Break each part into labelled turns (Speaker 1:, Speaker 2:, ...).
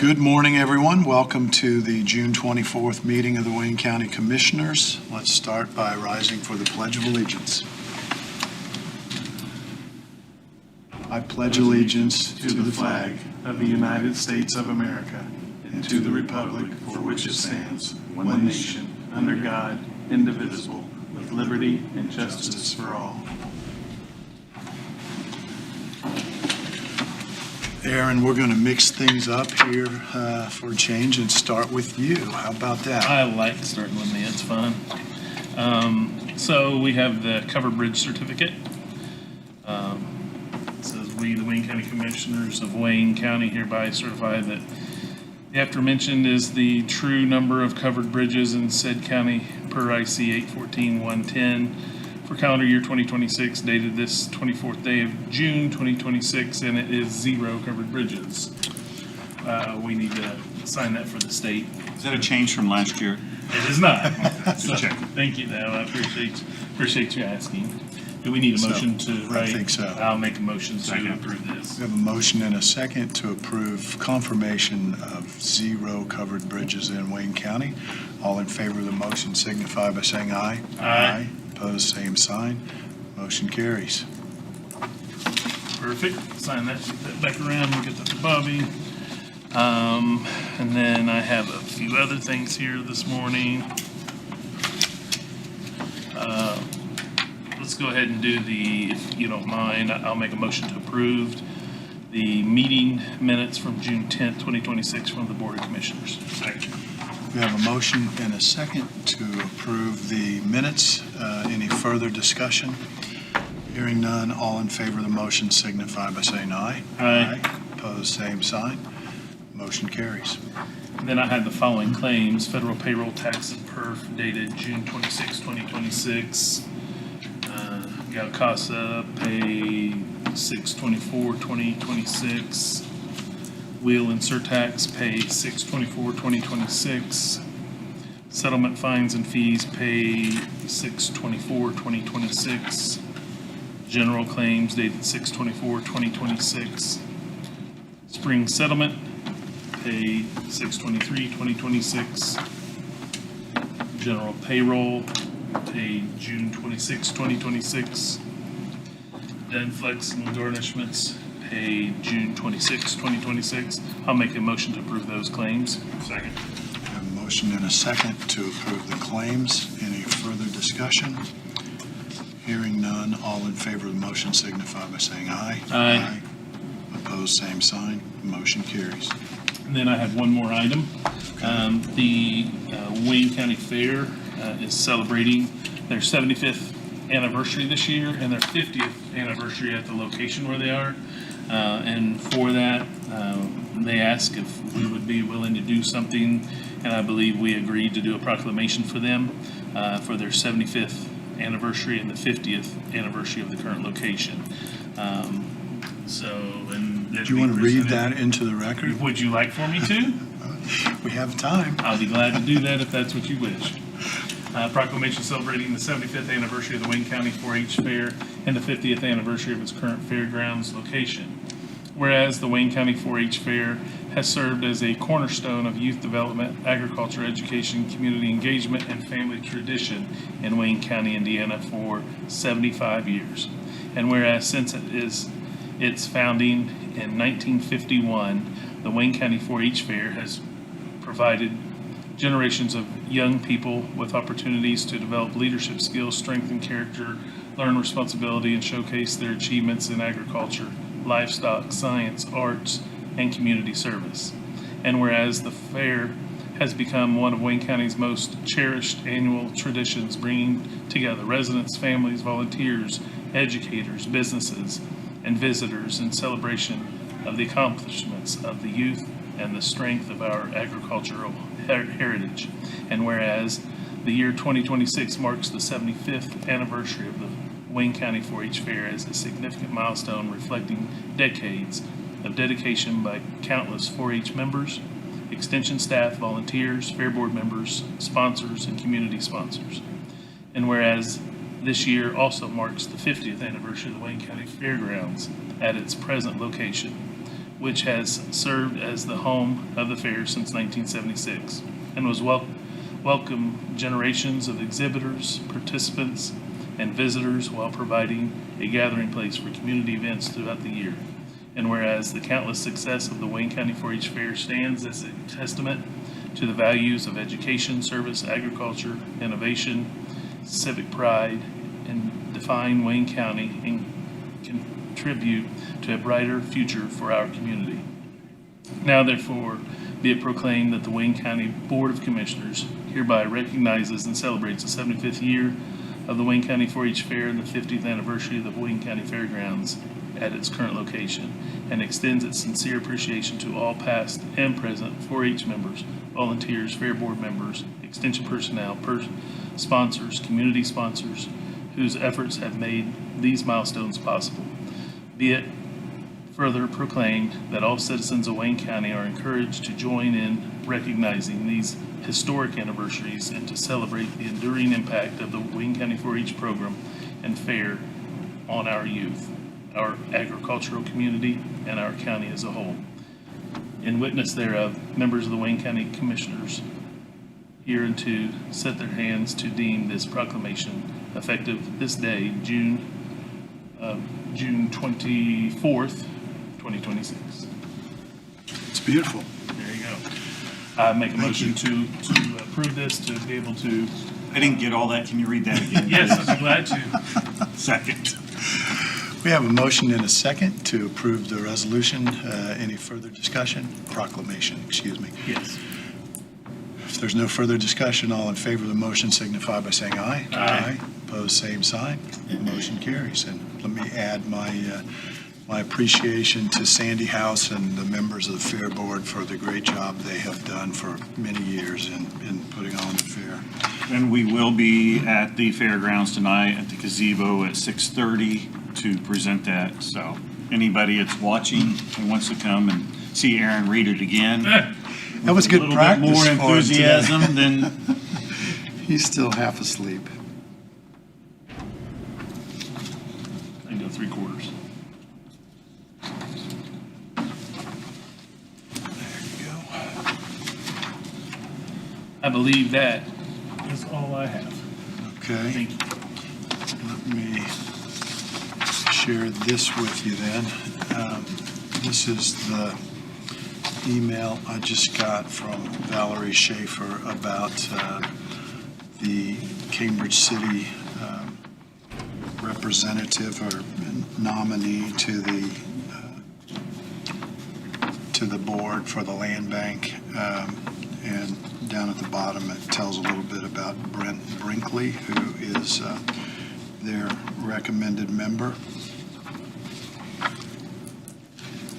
Speaker 1: Good morning, everyone. Welcome to the June 24th meeting of the Wayne County Commissioners. Let's start by rising for the Pledge of Allegiance. I pledge allegiance to the flag
Speaker 2: of the United States of America and to the republic for which it stands, one nation, under God, indivisible, with liberty and justice for all.
Speaker 1: Aaron, we're going to mix things up here for a change and start with you. How about that?
Speaker 2: I like starting with me. It's fun. So we have the covered bridge certificate. It says, we, the Wayne County Commissioners of Wayne County, hereby certify that the aforementioned is the true number of covered bridges in said county per IC 814-110 for calendar year 2026, dated this 24th day of June 2026, and it is 0 covered bridges. We need to sign that for the state.
Speaker 3: Is that a change from last year?
Speaker 2: It is not. So, thank you, though. I appreciate you asking. Do we need a motion to write?
Speaker 1: I think so.
Speaker 2: I'll make a motion to approve this.
Speaker 1: We have a motion and a second to approve confirmation of 0 covered bridges in Wayne County. All in favor of the motion signify by saying aye.
Speaker 2: Aye.
Speaker 1: Opposed, same sign. Motion carries.
Speaker 2: Perfect. Sign that, get that back around, we'll get that to Bobby. And then I have a few other things here this morning. Let's go ahead and do if you don't mind, I'll make a motion to approve the meeting minutes from June 10th, 2026 from the Board of Commissioners. Second.
Speaker 1: We have a motion and a second to approve the minutes. Any further discussion? Hearing none, all in favor of the motion signify by saying aye.
Speaker 2: Aye.
Speaker 1: Opposed, same sign. Motion carries.
Speaker 2: And then I had the following claims: federal payroll tax and perf dated June 26, 2026. Galcasa pay 6/24/2026. Wheel and surtax pay 6/24/2026. Settlement fines and fees pay 6/24/2026. General claims dated 6/24/2026. Spring settlement pay 6/23/2026. General payroll paid June 26, 2026. Denflex and garnishments paid June 26, 2026. I'll make a motion to approve those claims. Second.
Speaker 1: We have a motion and a second to approve the claims. Any further discussion? Hearing none, all in favor of the motion signify by saying aye.
Speaker 2: Aye.
Speaker 1: Opposed, same sign. Motion carries.
Speaker 2: And then I have one more item. The Wayne County Fair is celebrating their 75th anniversary this year and their 50th anniversary at the location where they are. And for that, they asked if we would be willing to do something, and I believe we agreed to do a proclamation for them for their 75th anniversary and the 50th anniversary of the current location.
Speaker 1: Do you want to read that into the record?
Speaker 2: Would you like for me to?
Speaker 1: We have time.
Speaker 2: I'll be glad to do that if that's what you wish. Proclamation celebrating the 75th anniversary of the Wayne County 4-H Fair and the 50th anniversary of its current fairgrounds location. Whereas the Wayne County 4-H Fair has served as a cornerstone of youth development, agriculture, education, community engagement, and family tradition in Wayne County, Indiana for 75 years. And whereas since its founding in 1951, the Wayne County 4-H Fair has provided generations of young people with opportunities to develop leadership skills, strengthen character, learn responsibility, and showcase their achievements in agriculture, livestock, science, arts, and community service. And whereas the fair has become one of Wayne County's most cherished annual traditions, bringing together residents, families, volunteers, educators, businesses, and visitors in celebration of the accomplishments of the youth and the strength of our agricultural heritage. And whereas the year 2026 marks the 75th anniversary of the Wayne County 4-H Fair as a significant milestone reflecting decades of dedication by countless 4-H members, extension staff, volunteers, fair board members, sponsors, and community sponsors. And whereas this year also marks the 50th anniversary of the Wayne County Fairgrounds at its present location, which has served as the home of the fair since 1976 and was welcomed generations of exhibitors, participants, and visitors while providing a gathering place for community events throughout the year. And whereas the countless success of the Wayne County 4-H Fair stands as a testament to the values of education, service, agriculture, innovation, civic pride, and define Wayne County and contribute to a brighter future for our community. Now therefore be it proclaimed that the Wayne County Board of Commissioners hereby recognizes and celebrates the 75th year of the Wayne County 4-H Fair and the 50th anniversary of the Wayne County Fairgrounds at its current location, and extends its sincere appreciation to all past and present 4-H members, volunteers, Fair Board members, Extension personnel, sponsors, community sponsors, whose efforts have made these milestones possible. Be it further proclaimed that all citizens of Wayne County are encouraged to join in recognizing these historic anniversaries and to celebrate the enduring impact of the Wayne County 4-H program and fair on our youth, our agricultural community, and our county as a whole. In witness thereof, members of the Wayne County Commissioners hereunto set their hands to deem this proclamation effective this day, June 24th, 2026.
Speaker 1: It's beautiful.
Speaker 2: There you go. I make a motion to approve this, to be able to.
Speaker 3: I didn't get all that. Can you read that again?
Speaker 2: Yes, I'd be glad to.
Speaker 3: Second.
Speaker 1: We have a motion and a second to approve the resolution. Any further discussion? Proclamation, excuse me.
Speaker 2: Yes.
Speaker 1: If there's no further discussion, all in favor of the motion signify by saying aye.
Speaker 2: Aye.
Speaker 1: Opposed, same sign. Motion carries. And let me add my appreciation to Sandy House and the members of the Fair Board for the great job they have done for many years in putting on the fair.
Speaker 3: And we will be at the fairgrounds tonight at the gazebo at 6:30 to present that. So anybody that's watching who wants to come and see Aaron read it again.
Speaker 1: That was good practice
Speaker 3: A little bit
Speaker 1: for
Speaker 3: more
Speaker 1: him today.
Speaker 3: enthusiasm than
Speaker 1: He's still half asleep.
Speaker 2: I can go 3/4.
Speaker 1: There you go.
Speaker 2: I believe that is all I have.
Speaker 1: Okay.
Speaker 2: Thank you.
Speaker 1: Let me share this with you then. This is the email I just got from Valerie Schaefer about the Cambridge City representative or nominee to the board for the land bank. And down at the bottom, it tells a little bit about Brent Brinkley, who is their recommended member.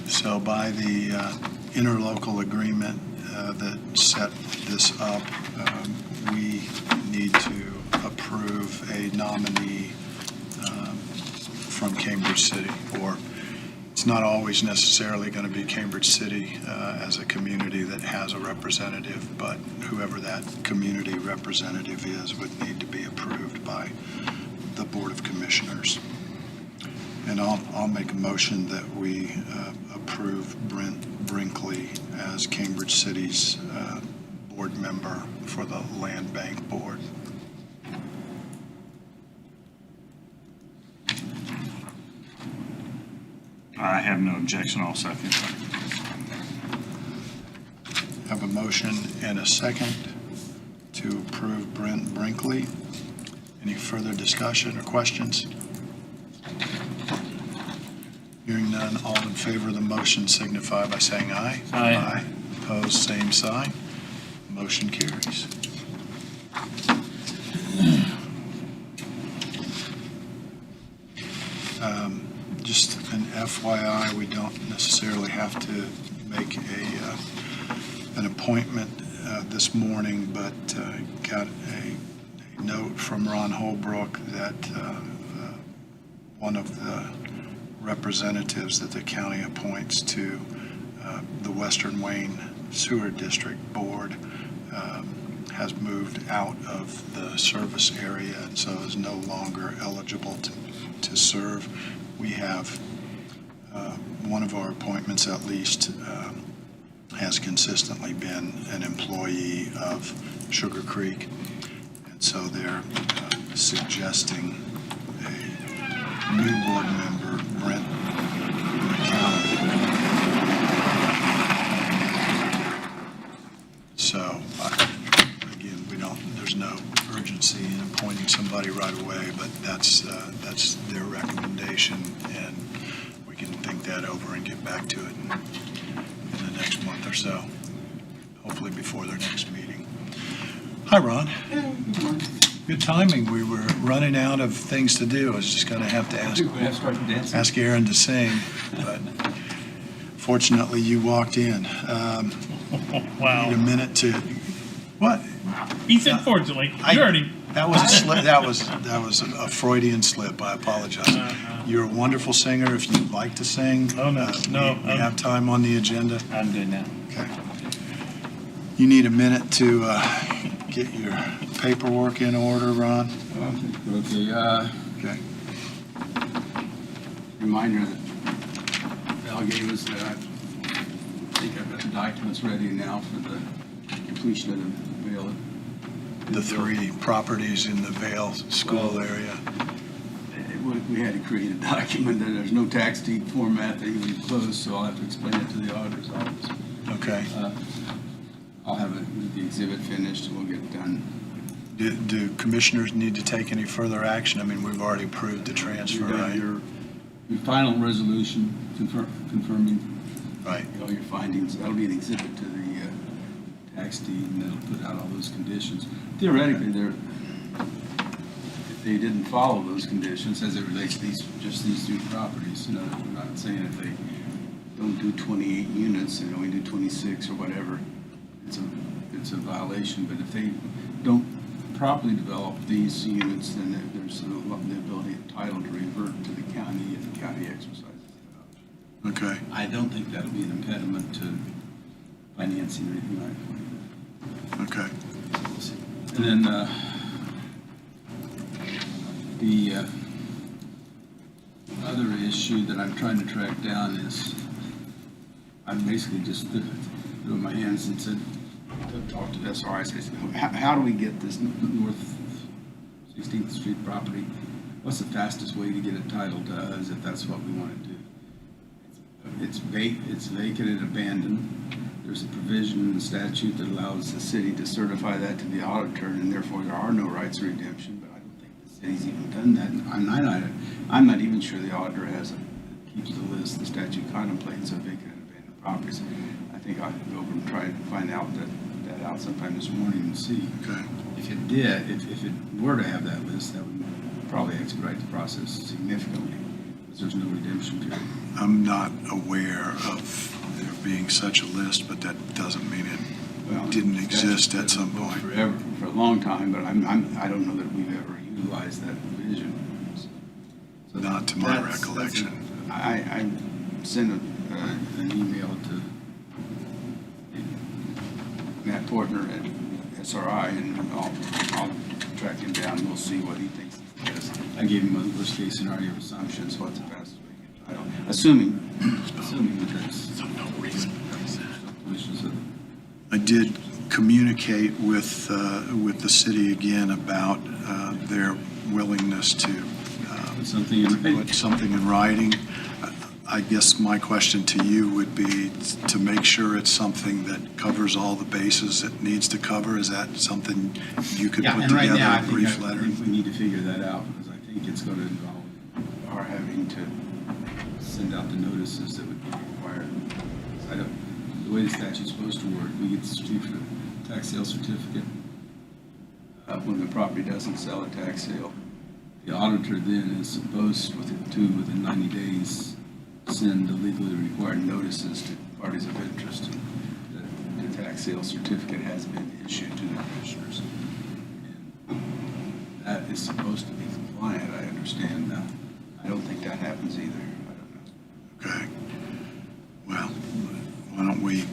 Speaker 1: So by the interlocal agreement that set this up, we need to approve a nominee from Cambridge City, or it's not always necessarily going to be Cambridge City as a community that has a representative, but whoever that community representative is would need to be approved by the Board of Commissioners. And I'll make a motion that we approve Brent Brinkley as Cambridge City's board member for the Land Bank Board.
Speaker 3: I have no objection. I'll second.
Speaker 1: Have a motion and a second to approve Brent Brinkley. Any further discussion or questions? Hearing none, all in favor of the motion signify by saying aye.
Speaker 2: Aye.
Speaker 1: Opposed, same sign. Motion carries. Just an FYI, we don't necessarily have to make an appointment this morning, but got a note from Ron Holbrook that one of the representatives that the county appoints to the Western Wayne Sewer District Board has moved out of the service area and so is no longer eligible to serve. We have one of our appointments at least has consistently been an employee of Sugar Creek. And so they're suggesting a new board member, Brent McCallum. So, again, there's no urgency in appointing somebody right away, but that's their recommendation, and we can think that over and get back to it in the next month or so, hopefully before their next meeting. Hi, Ron. Good timing. We were running out of things to do. I was just going to have to ask Aaron to sing, but fortunately you walked in.
Speaker 2: Wow.
Speaker 1: Need a minute to, what?
Speaker 2: He said fortunately. You already.
Speaker 1: That was a slip. That was a Freudian slip. I apologize. You're a wonderful singer. If you'd like to sing,
Speaker 2: Oh, no. No,
Speaker 1: we have time on the agenda.
Speaker 4: I'm good now.
Speaker 1: Okay. You need a minute to get your paperwork in order, Ron.
Speaker 5: Okay,
Speaker 1: Okay.
Speaker 5: reminder that Val gave us that I think I've got the documents ready now for the completion of the Vale.
Speaker 1: The 3 properties in the Vale School area.
Speaker 5: We had to create a document that there's no tax deed format that even closed, so I'll have to explain it to the auditor's office.
Speaker 1: Okay.
Speaker 5: I'll have the exhibit finished and we'll get it done.
Speaker 1: Do commissioners need to take any further action? I mean, we've already approved the transfer,
Speaker 5: You've got
Speaker 1: right?
Speaker 5: your final resolution confirming
Speaker 1: Right.
Speaker 5: all your findings. That'll be an exhibit to the tax deed, and that'll put out all those conditions. Theoretically, if they didn't follow those conditions as it relates to just these 3 properties, you know, I'm not saying if they don't do 28 units and only do 26 or whatever, it's a violation. But if they don't properly develop these units, then there's the ability of title to revert to the county if the county exercises that option.
Speaker 1: Okay.
Speaker 5: I don't think that'll be an impediment to financing or anything like that.
Speaker 1: Okay.
Speaker 5: And then the other issue that I'm trying to track down is I basically just threw my hands and said, talked to SRI, I said, how do we get this North 16th Street property? What's the fastest way to get it titled to us if that's what we want to do? It's vacant and abandoned. There's a provision in the statute that allows the city to certify that to the auditor, and therefore there are no rights of redemption, but I don't think the city's even done that. And I'm not even sure the auditor keeps the list the statute contemplates of vacant and abandoned properties. I think I could go over and try to find out that out sometime this morning and see.
Speaker 1: Okay.
Speaker 5: If it did, if it were to have that list, that would probably expedite the process significantly, because there's no redemption period.
Speaker 1: I'm not aware of there being such a list, but that doesn't mean it didn't exist at some point.
Speaker 5: Forever, for a long time, but I don't know that we've ever utilized that provision. So
Speaker 1: Not to my recollection.
Speaker 5: I sent an email to Matt Portner at SRI, and I'll track him down and we'll see what he thinks. I gave him a worst case scenario of assumptions, what's the fastest way to get title, assuming that that's no reason.
Speaker 1: I did communicate with the city again about their willingness to
Speaker 5: Put something in writing.
Speaker 1: put something in writing. I guess my question to you would be to make sure it's something that covers all the bases it needs to cover. Is that something you could put
Speaker 5: and right
Speaker 1: together
Speaker 5: now,
Speaker 1: a brief letter?
Speaker 5: I think we need to figure that out, because I think it's going to involve our having to send out the notices that would be required. The way the statute's supposed to work, we get the certificate, tax sale certificate when the property doesn't sell at tax sale. The auditor then is supposed within 90 days, send the legally required notices to parties of interest that the tax sale certificate has been issued to the commissioners. And that is supposed to be compliant, I understand. Now, I don't think that happens either. I don't know.
Speaker 1: Okay. Well, why don't we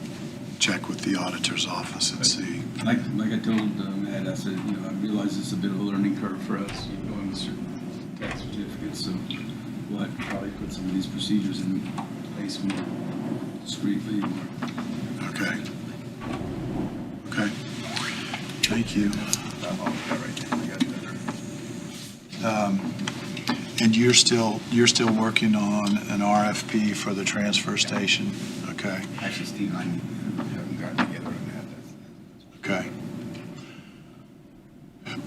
Speaker 1: check with the auditor's office and see?
Speaker 5: Like I told Matt, I said, I realize it's a bit of a learning curve for us, going with certain tax certificates, so we'll have to probably put some of these procedures in place more discreetly, more.
Speaker 1: Okay. Okay. Thank you. And you're still working on an RFP for the transfer station? Okay,
Speaker 5: Actually, Steve and I haven't gotten together on that.
Speaker 1: okay.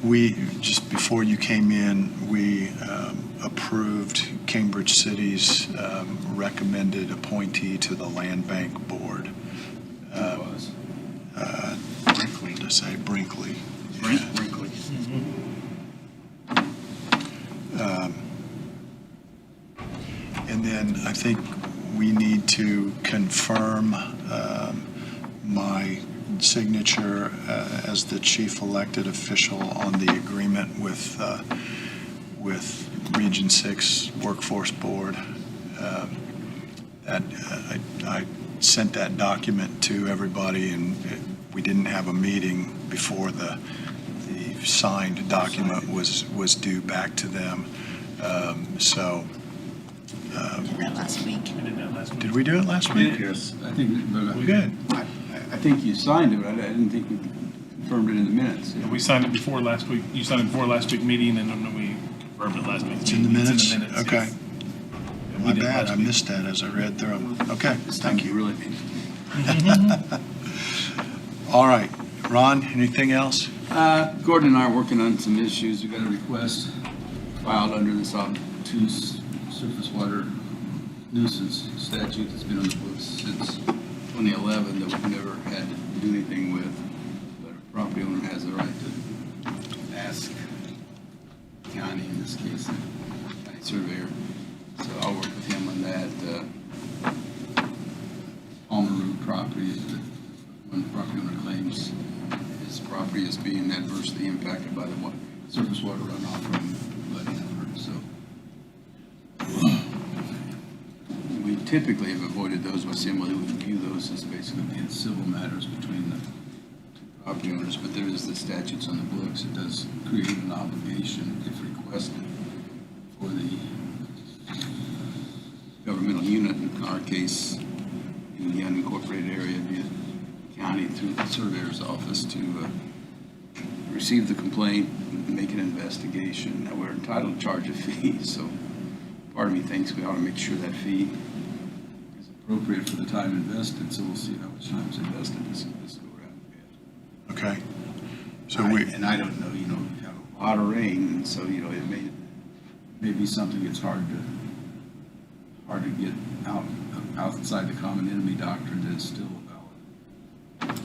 Speaker 1: We, just before you came in, we approved Cambridge City's recommended appointee to the Land Bank Board.
Speaker 5: It was.
Speaker 1: Brinkley. To say Brinkley. Yeah.
Speaker 5: Brinkley.
Speaker 1: And then I think we need to confirm my signature as the chief elected official on the agreement with Region 6 Workforce Board. I sent that document to everybody, and we didn't have a meeting before the signed document was due back to them. So.
Speaker 4: We did that last week.
Speaker 2: We did that last week.
Speaker 1: Did we do it last week?
Speaker 5: Yes. I think, but
Speaker 1: Good.
Speaker 5: I think you signed it, but I didn't think you confirmed it in the minutes.
Speaker 2: Yeah, we signed it before last week. You signed it before last week meeting, and then we confirmed it last week.
Speaker 1: It's in the minutes? Okay.
Speaker 2: yes. Yeah, we
Speaker 1: My
Speaker 2: did
Speaker 1: bad,
Speaker 2: last
Speaker 1: I
Speaker 2: week.
Speaker 1: missed that as I read through them. Okay,
Speaker 5: This time
Speaker 1: thank you.
Speaker 5: really mean.
Speaker 1: All right, Ron, anything else?
Speaker 5: Gordon and I are working on some issues. We got a request filed under this obtuse surface water nuisance statute that's been on the books since 2011 that we've never had to do anything with. But a property owner has the right to ask the county, in this case, the county surveyor. So I'll work with him on that. Palmer Road property is the one property owner claims his property is being adversely impacted by the surface water runoff from flooding effort. So we typically have avoided those by saying, well, we view those as basically being civil matters between the two property owners. But there is the statutes on the books. It does create an obligation, if requested, for the governmental unit, in our case, in the unincorporated area, via county through the surveyor's office to receive the complaint, make an investigation. Now, we're entitled to charge a fee, so part of me thinks we ought to make sure that fee is appropriate for the time invested, so we'll see how much time is invested this go around.
Speaker 1: Okay. So we,
Speaker 5: And I don't know, you know, we have a lot of rain, and so, you know, it may be something that's hard to get outside the common enemy doctrine that is still valid.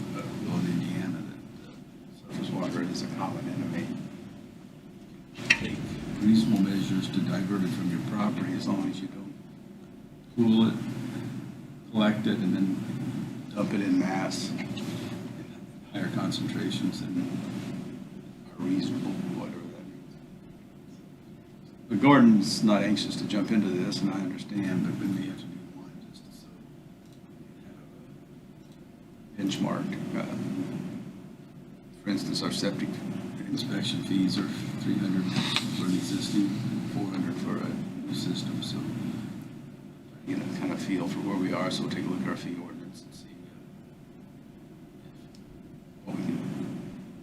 Speaker 5: Law in Indiana, that surface water is a common enemy. Take reasonable measures to divert it from your property as long as you don't cool it, collect it, and then dump it in mass in higher concentrations than are reasonable, whatever that means. But Gordon's not anxious to jump into this, and I understand, but we may have to do one just to sort of have a benchmark. For instance, our septic inspection fees are $300 for an existing, $400 for a new system. So, you know, kind of feel for where we are. So we'll take a look at our fee ordinance and see what we can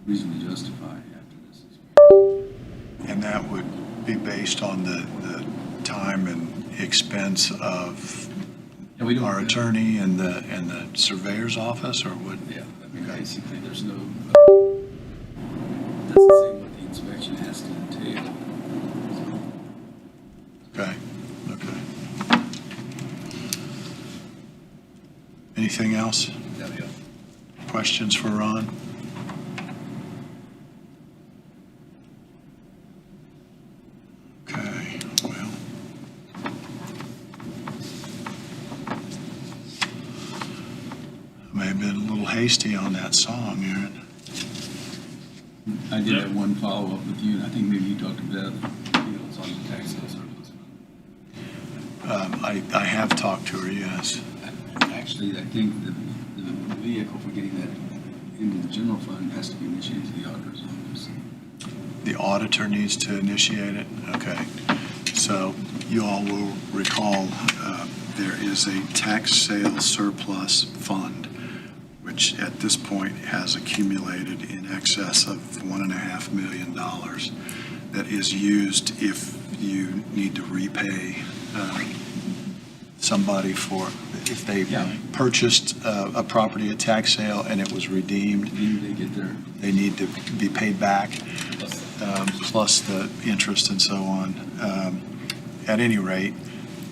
Speaker 5: reasonably justify after this inspection.
Speaker 1: and that would be based on the time and expense of
Speaker 5: Yeah, we don't-
Speaker 1: our attorney and the surveyor's office, or would?
Speaker 5: Yeah, I mean, basically, there's no, doesn't say what the inspection has to entail.
Speaker 1: Okay, okay. Anything else? Questions for Ron? Okay, well. I may have been a little hasty on that song, Aaron.
Speaker 5: I did
Speaker 2: Yep.
Speaker 5: have one follow-up with you, and I think maybe you talked to Beth Fields on the tax sale surplus fund.
Speaker 1: I have talked to her, yes.
Speaker 5: Actually, I think the vehicle for getting that into the general fund has to be initiated to the auditor's office.
Speaker 1: The auditor needs to initiate it? Okay. So you all will recall there is a tax sale surplus fund, which at this point has accumulated in excess of $1.5 million that is used if you need to repay somebody for, if they
Speaker 5: Yeah.
Speaker 1: purchased a property at tax sale and it was redeemed,
Speaker 5: They get their,
Speaker 1: they need to be paid back, plus the interest and so on. At any rate,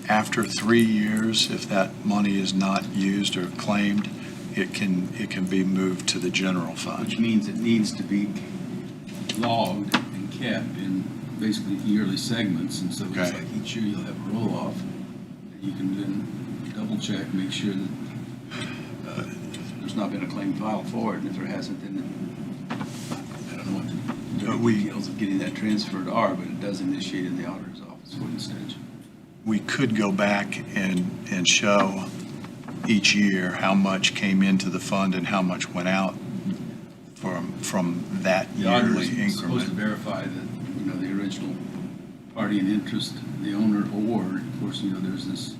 Speaker 1: after 3 years, if that money is not used or claimed, it can be moved to the general fund.
Speaker 5: which means it needs to be logged and kept in basically yearly segments, and so it's
Speaker 1: Okay.
Speaker 5: like each year you'll have a roll-off, and you can then double-check, make sure that there's not been a claim filed for it, and if there hasn't, then I don't know what the
Speaker 1: But we-
Speaker 5: details of getting that transferred are, but it does initiate in the auditor's office for the stage.
Speaker 1: We could go back and show each year how much came into the fund and how much went out from that
Speaker 5: The auditor
Speaker 1: yearly
Speaker 5: is supposed to
Speaker 1: increment.
Speaker 5: verify that, you know, the original party in interest, the owner, or, of course, you know, there's this,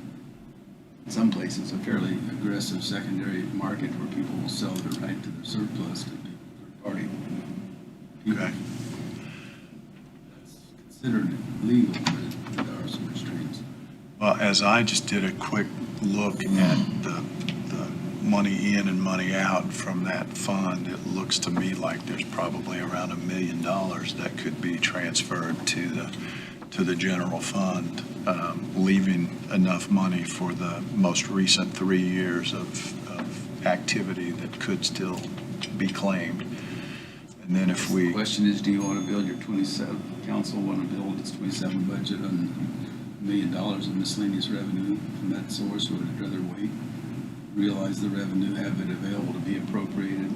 Speaker 5: in some places, a fairly aggressive secondary market where people will sell their right to their surplus to the third party. people.
Speaker 1: Okay.
Speaker 5: That's considered legal, but there are some restraints.
Speaker 1: Well, as I just did a quick look at the money in and money out from that fund, it looks to me like there's probably around $1 million that could be transferred to the general fund, leaving enough money for the most recent 3 years of activity that could still be claimed. And then if
Speaker 5: The
Speaker 1: we,
Speaker 5: question is, do you want to build your 27, council want to build its 27 budget on $1 million of miscellaneous revenue from that source, or would it rather wait, realize the revenue, have it available to be appropriated,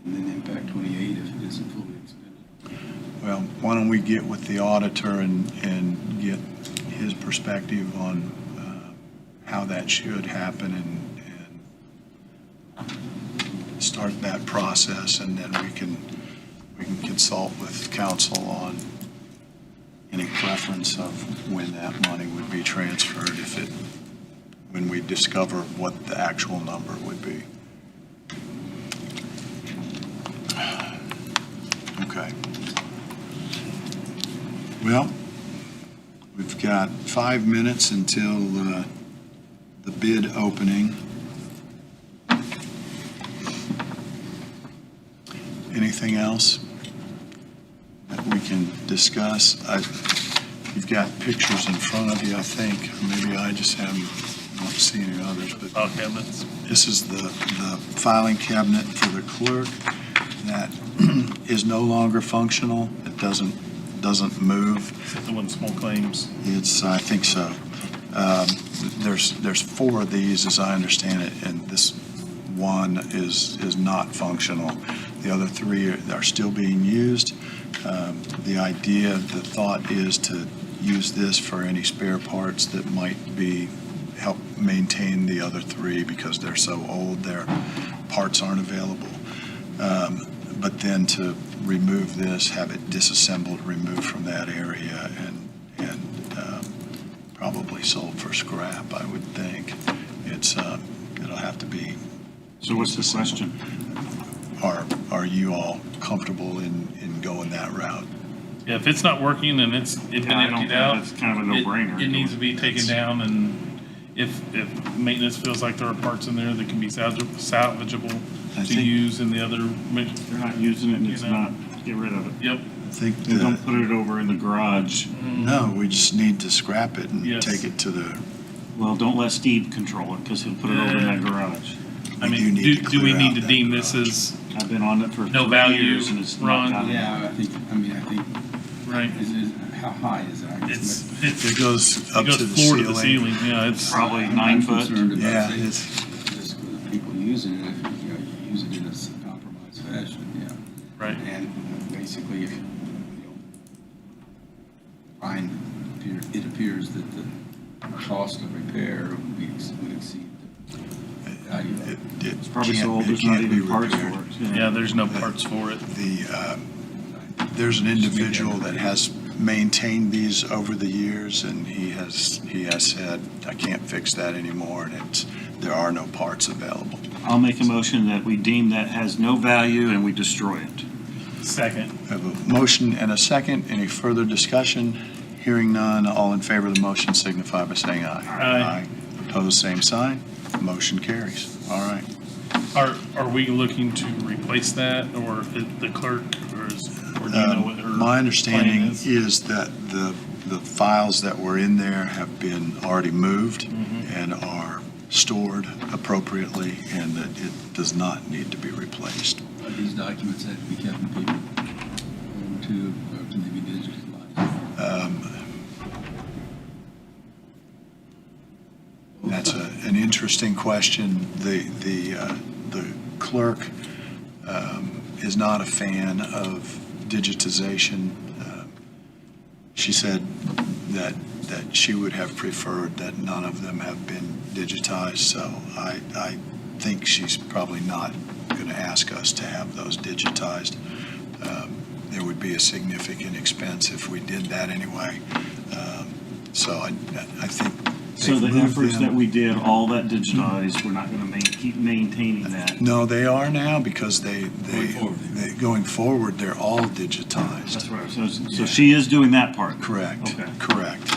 Speaker 5: and then impact 28 if it isn't fully expended?
Speaker 1: well, why don't we get with the auditor and get his perspective on how that should happen and start that process, and then we can consult with council on any preference of when that money would be transferred, when we discover what the actual number would be. Okay. Well, we've got 5 minutes until the bid opening. Anything else that we can discuss? You've got pictures in front of you, I think. Maybe I just haven't not seen any others, but
Speaker 2: File cabinets.
Speaker 1: this is the filing cabinet for the clerk that is no longer functional. It doesn't move.
Speaker 2: Is that the one small claims?
Speaker 1: It's, I think so. There's 4 of these, as I understand it, and this one is not functional. The other 3 are still being used. The idea, the thought is to use this for any spare parts that might help maintain the other 3 because they're so old, their parts aren't available. But then to remove this, have it disassembled, removed from that area, and probably sold for scrap, I would think. It'll have to be.
Speaker 3: So what's the question?
Speaker 1: Are you all comfortable in going that route?
Speaker 2: Yeah, if it's not working and it's been
Speaker 3: Yeah, I don't
Speaker 2: emptied
Speaker 3: think
Speaker 2: out.
Speaker 3: that's kind of a no-brainer.
Speaker 2: It needs to be taken down, and if maintenance feels like there are parts in there that can be salvageable
Speaker 1: I
Speaker 2: to
Speaker 1: think-
Speaker 2: use in the other,
Speaker 3: They're not using it and it's
Speaker 2: You know.
Speaker 3: not, get rid of it.
Speaker 2: yep,
Speaker 1: I think
Speaker 3: And don't put it over in the garage.
Speaker 1: no, we just need to scrap it and
Speaker 2: Yes.
Speaker 1: take it to the,
Speaker 3: Well, don't let Steve control it because he'll put it over in that garage.
Speaker 2: I
Speaker 1: We
Speaker 2: mean,
Speaker 1: do need to
Speaker 2: do we
Speaker 1: clear
Speaker 2: need
Speaker 1: out
Speaker 2: to
Speaker 1: that
Speaker 2: deem this
Speaker 1: garage.
Speaker 2: as,
Speaker 3: I've been on it for
Speaker 2: No
Speaker 3: 3
Speaker 2: value,
Speaker 3: years and it's
Speaker 2: Ron?
Speaker 3: not.
Speaker 5: Yeah, I think,
Speaker 2: right?
Speaker 5: how high is it? I guess
Speaker 2: It's,
Speaker 1: it goes
Speaker 2: it
Speaker 1: up
Speaker 2: goes
Speaker 1: to the
Speaker 2: floor
Speaker 1: ceiling.
Speaker 2: to the ceiling, yeah, it's,
Speaker 3: Probably
Speaker 5: I'm
Speaker 3: 9 foot.
Speaker 5: concerned about
Speaker 1: Yeah,
Speaker 5: safety.
Speaker 1: it's,
Speaker 5: Just with the people using it, if you use it in a compromised fashion, yeah.
Speaker 2: right,
Speaker 5: And basically, if, it appears that the cost of repair would exceed the value of it.
Speaker 3: It's probably so old, there's not even parts for it.
Speaker 2: yeah, there's no parts for it.
Speaker 1: There's an individual that has maintained these over the years, and he has said, I can't fix that anymore, and there are no parts available.
Speaker 3: I'll make a motion that we deem that has no value and we destroy it.
Speaker 2: Second.
Speaker 1: I have a motion and a second. Any further discussion? Hearing none, all in favor of the motion signify by saying aye.
Speaker 2: Aye.
Speaker 1: Opposed, same sign. Motion carries. All right.
Speaker 2: Are we looking to replace that, or the clerk, or do you know what her
Speaker 1: My understanding
Speaker 2: plan
Speaker 1: is that the files that were in there have been already moved and are stored appropriately, and that it does not need to be replaced.
Speaker 5: Are these documents that we kept in paper? Or can they be digitalized?
Speaker 1: That's an interesting question. The clerk is not a fan of digitization. She said that she would have preferred that none of them have been digitized, so I think she's probably not going to ask us to have those digitized. There would be a significant expense if we did that anyway. So I think
Speaker 3: So the
Speaker 1: they've moved
Speaker 3: efforts
Speaker 1: them.
Speaker 3: that we did, all that digitized, we're not going to keep maintaining that.
Speaker 1: No, they are now because
Speaker 5: forward.
Speaker 1: going forward, they're all digitized.
Speaker 3: That's right. So she is doing that part.
Speaker 1: Correct,
Speaker 3: Okay.
Speaker 1: correct.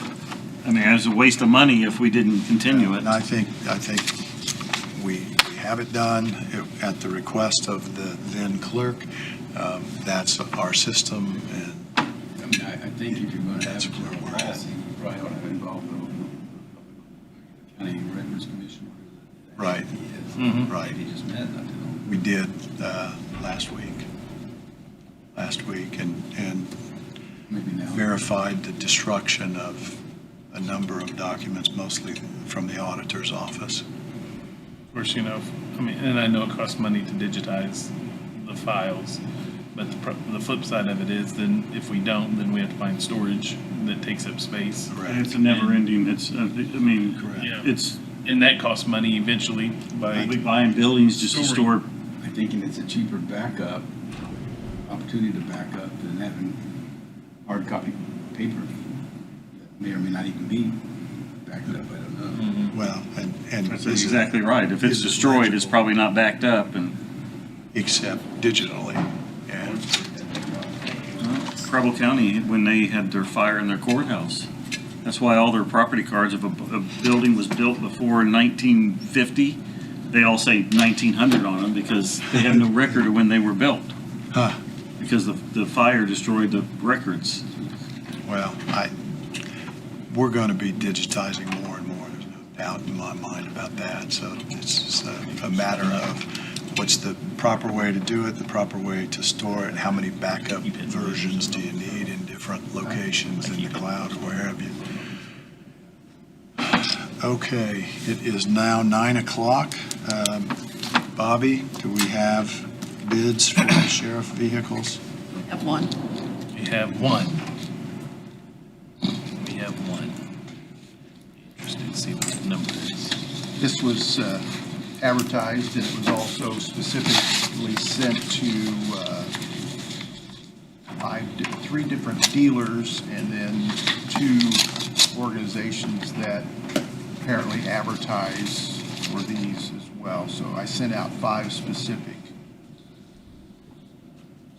Speaker 3: I mean, it was a waste of money if we didn't continue it.
Speaker 1: And I think we have it done at the request of the then clerk. That's our system, and
Speaker 5: I mean, I think if you're going to have
Speaker 1: That's
Speaker 5: a
Speaker 1: where
Speaker 5: general
Speaker 1: we're at.
Speaker 5: policy, you probably ought to involve the county records commission.
Speaker 1: Right.
Speaker 2: Mhm.
Speaker 1: Right.
Speaker 5: He just met not too long.
Speaker 1: We did last week, and
Speaker 5: Maybe now.
Speaker 1: verified the destruction of a number of documents, mostly from the auditor's office.
Speaker 2: Of course, I mean, and I know it costs money to digitize the files, but the flip side of it is, then if we don't, then we have to find storage that takes up space.
Speaker 3: And it's a never ending,
Speaker 1: Correct.
Speaker 2: Yeah.
Speaker 3: it's
Speaker 2: And that costs money eventually by,
Speaker 3: like buying buildings just to store.
Speaker 5: I'm thinking it's a cheaper backup, opportunity to back up than having hard copy paper that may or may not even be backed up, I don't know.
Speaker 1: Well, and
Speaker 3: That's
Speaker 1: is it-
Speaker 3: exactly right. If it's
Speaker 1: is it
Speaker 3: destroyed, it's
Speaker 1: legible?
Speaker 3: probably not backed up, and
Speaker 1: except digitally. And
Speaker 3: Preble County, when they had their fire in their courthouse, that's why all their property cards, if a building was built before 1950, they all say 1900 on them because they have no record of when they were built,
Speaker 1: Huh,
Speaker 3: because the fire destroyed the records.
Speaker 1: well, we're going to be digitizing more and more. There's no doubt in my mind about that. So it's just a matter of what's the proper way to do it, the proper way to store it, how many backup versions do you need in different locations in the cloud or where have you. Okay, it is now 9 o'clock. Bobby, do we have bids for the sheriff vehicles?
Speaker 4: Have one.
Speaker 2: we have one. We have one. Interested to see what the number is.
Speaker 6: This was advertised, and it was also specifically sent to three different dealers and then two organizations that apparently advertise for these as well. So I sent out 5 specific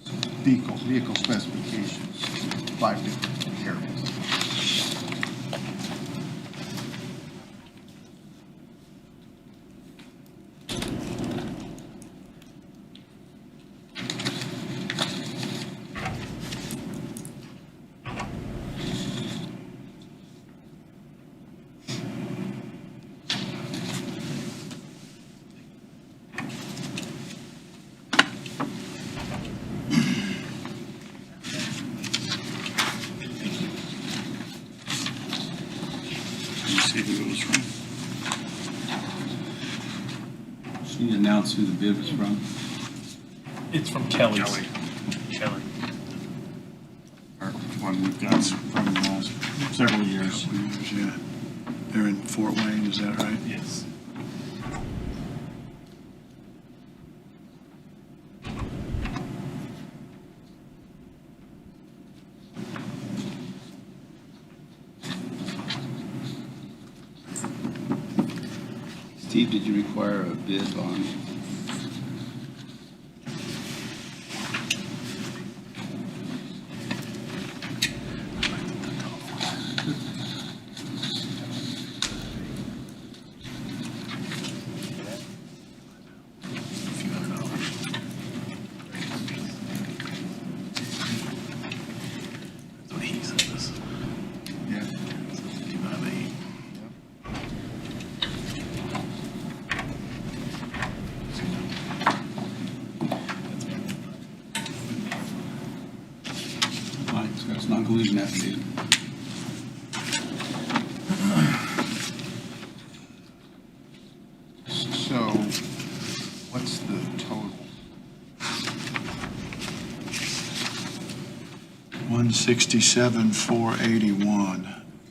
Speaker 6: vehicle specifications to 5 different areas.
Speaker 3: Let's see who it was from.
Speaker 5: Should you announce who the bid was from?
Speaker 2: It's from Kelly's. Kelly.
Speaker 3: Or one we've got from the last several years.
Speaker 1: Yeah. They're in Fort Wayne, is that right?
Speaker 2: Yes.
Speaker 5: Steve, did you require a bid on?
Speaker 2: That's what he says.
Speaker 6: Yeah.
Speaker 2: 55,800.
Speaker 5: Fine, so it's non-collusion affidavit.
Speaker 6: So what's the total?
Speaker 1: 167,481,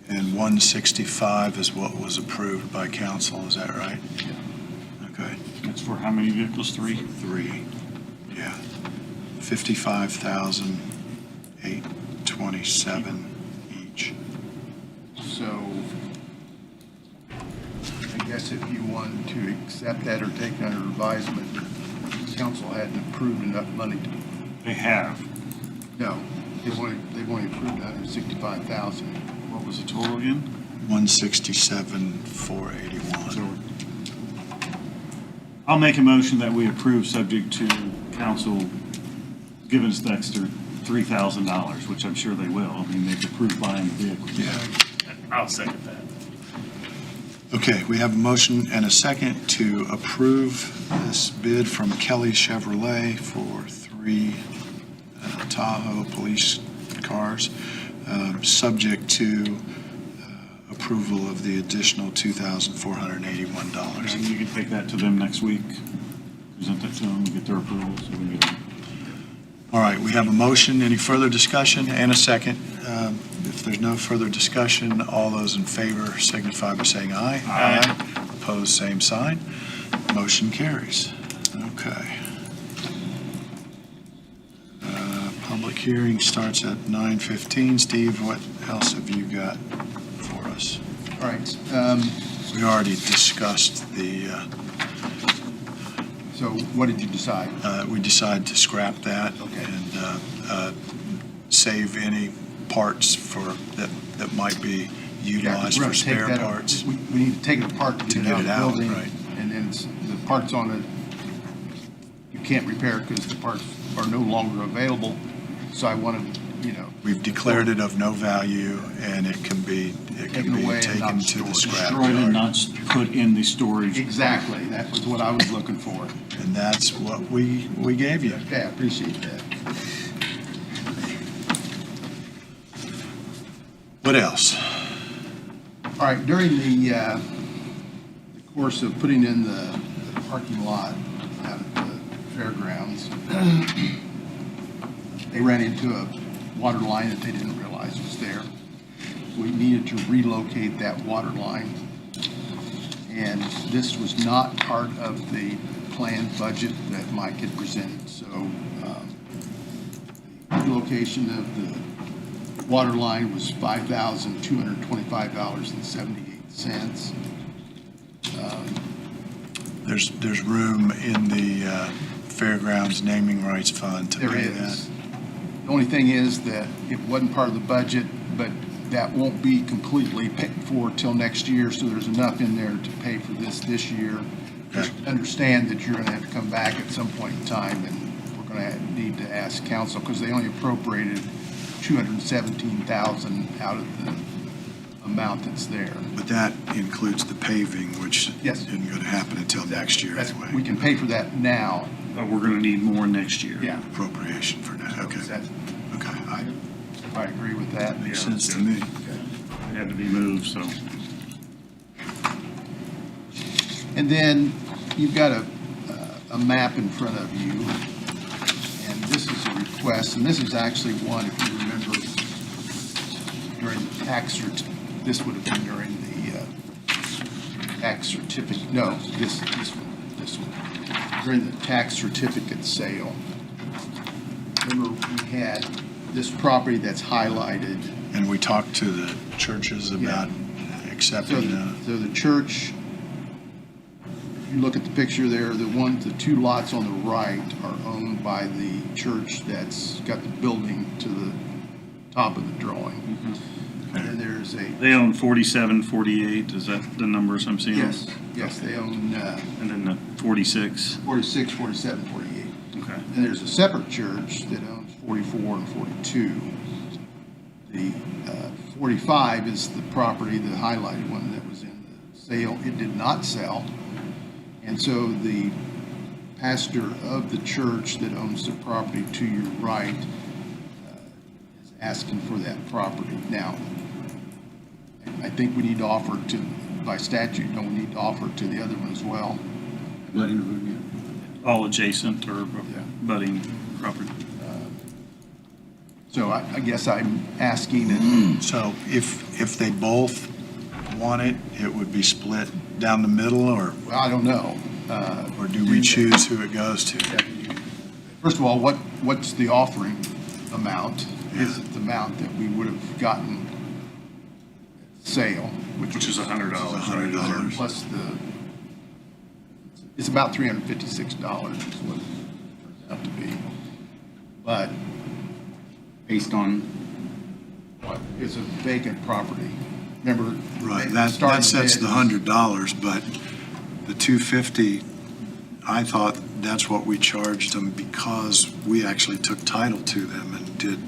Speaker 1: and 165 is what was approved by council, is that right? Okay,
Speaker 3: That's for how many vehicles? 3?
Speaker 1: 3, yeah. 55,827 each.
Speaker 6: So I guess if you wanted to accept that or take under advisement, council hadn't approved enough money to,
Speaker 3: They have.
Speaker 6: no, they've only approved 165,000.
Speaker 3: What was the total again?
Speaker 1: 167,481.
Speaker 3: I'll make a motion that we approve subject to council giving us the extra $3,000, which I'm sure they will. I mean, they've approved buying the vehicle.
Speaker 1: Yeah.
Speaker 2: I'll second that.
Speaker 1: Okay, we have a motion and a second to approve this bid from Kelly Chevrolet for 3 Tahoe police cars, subject to approval of the additional $2,481.
Speaker 3: And you can take that to them next week, present that to them, get their approval, so we get it.
Speaker 1: All right, we have a motion. Any further discussion? And a second. If there's no further discussion, all those in favor signify by saying aye.
Speaker 3: Aye.
Speaker 1: Opposed, same sign. Motion carries. Okay. Public hearing starts at 9:15. Steve, what else have you got for us?
Speaker 6: All right,
Speaker 1: We already discussed the,
Speaker 6: so what did you decide?
Speaker 1: we decided to scrap that
Speaker 6: Okay.
Speaker 1: and save any parts that might be utilized
Speaker 6: Yeah,
Speaker 1: for
Speaker 6: 'cause we're
Speaker 1: spare
Speaker 6: gonna take that-
Speaker 1: parts.
Speaker 6: We need to take it apart to
Speaker 1: To
Speaker 6: get it out of the building.
Speaker 1: right.
Speaker 6: And then the parts on it, you can't repair because the parts are no longer available. So I wanted,
Speaker 1: We've declared it of no value, and it can be
Speaker 6: Taken away and not
Speaker 1: taken to the
Speaker 6: stored.
Speaker 1: scrap
Speaker 3: Destroyed and
Speaker 1: yard.
Speaker 3: not put in the storage.
Speaker 6: exactly, that was what I was looking for.
Speaker 1: And that's what we gave you.
Speaker 6: Okay, I appreciate that.
Speaker 1: What else?
Speaker 6: All right, during the course of putting in the parking lot out at the fairgrounds, they ran into a water line that they didn't realize was there. We needed to relocate that water line. And this was not part of the planned budget that Mike had presented. So relocation of the water line was $5,225.78.
Speaker 1: There's room in the Fairgrounds Naming Rights Fund to
Speaker 6: There
Speaker 1: pay that.
Speaker 6: is. The only thing is that it wasn't part of the budget, but that won't be completely paid for till next year, so there's enough in there to pay for this year. Just understand that you're gonna have to come back at some point in time, and we're gonna need to ask council, because they only appropriated $217,000 out of the amount that's there.
Speaker 1: But that includes the paving, which
Speaker 6: Yes.
Speaker 1: isn't going to happen until next year
Speaker 6: That's,
Speaker 1: anyway.
Speaker 6: we can pay for that now.
Speaker 3: But we're gonna need more next year.
Speaker 6: Yeah.
Speaker 1: Appropriation for that, okay.
Speaker 6: Is that-
Speaker 1: Okay,
Speaker 6: I agree with that.
Speaker 1: makes
Speaker 3: Yeah,
Speaker 1: sense to
Speaker 3: good.
Speaker 1: me.
Speaker 3: It had to be moved, so.
Speaker 6: And then you've got a map in front of you, and this is a request, and this is actually one, if you remember, during the tax this would have been during the tax certificate, no, this one, during the tax certificate sale. Remember, we had this property that's highlighted.
Speaker 1: And we talked to the churches about accepting,
Speaker 6: So the church you look at the picture there, the two lots on the right are owned by the church that's got the building to the top of the drawing. And then there's a,
Speaker 3: They own 47, 48, is that the numbers I'm seeing?
Speaker 6: yes, they own
Speaker 3: And then the 46,
Speaker 6: 46, 47, 48.
Speaker 3: okay.
Speaker 6: And there's a separate church that owns 44 and 42. The 45 is the property, the highlighted one that was in the sale. It did not sell. And so the pastor of the church that owns the property to your right is asking for that property. Now, I think we need to offer to, by statute, don't we need to offer to the other one as well?
Speaker 5: Letting the room in.
Speaker 3: All adjacent or budding property.
Speaker 6: So I guess I'm asking that
Speaker 1: So if they both want it, it would be split down the middle, or
Speaker 6: well, I don't know.
Speaker 1: do we choose who it goes to?
Speaker 6: First of all, what's the offering amount? Is it the amount that we would have gotten at sale,
Speaker 3: Which is $100.
Speaker 1: $100.
Speaker 6: plus it's about $356 is what it turns out to be. But
Speaker 5: Based on,
Speaker 6: it's a vacant property. Remember?
Speaker 1: Right,
Speaker 6: the
Speaker 1: that
Speaker 6: starting
Speaker 1: sets
Speaker 6: bid
Speaker 1: the
Speaker 6: is-
Speaker 1: $100, but the $250, I thought that's what we charged them because we actually took title to them and did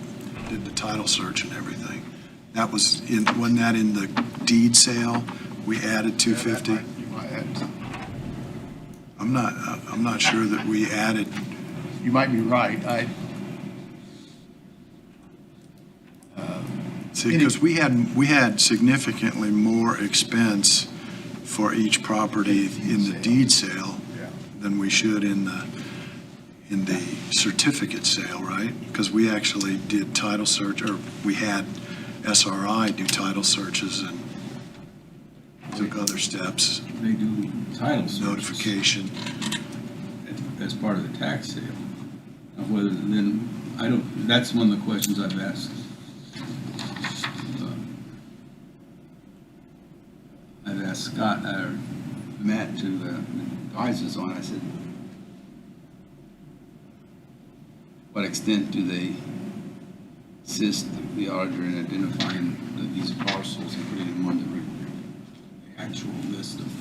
Speaker 1: the title search and everything. That was wasn't that in the deed sale? We added $250?
Speaker 6: You might add-
Speaker 1: I'm not sure that we added,
Speaker 6: You might be right.
Speaker 1: see, because we had significantly more expense for each property in the deed sale than we should in the certificate sale, right? Because we actually did title search, or we had SRI do title searches and took other steps,
Speaker 5: they do title searches
Speaker 1: notification.
Speaker 5: as part of the tax sale. Now, whether then, that's one of the questions I've asked. I've asked Scott, or Matt to advise us on, I said, what extent do they assist the auditor in identifying these parcels and putting them on the actual list of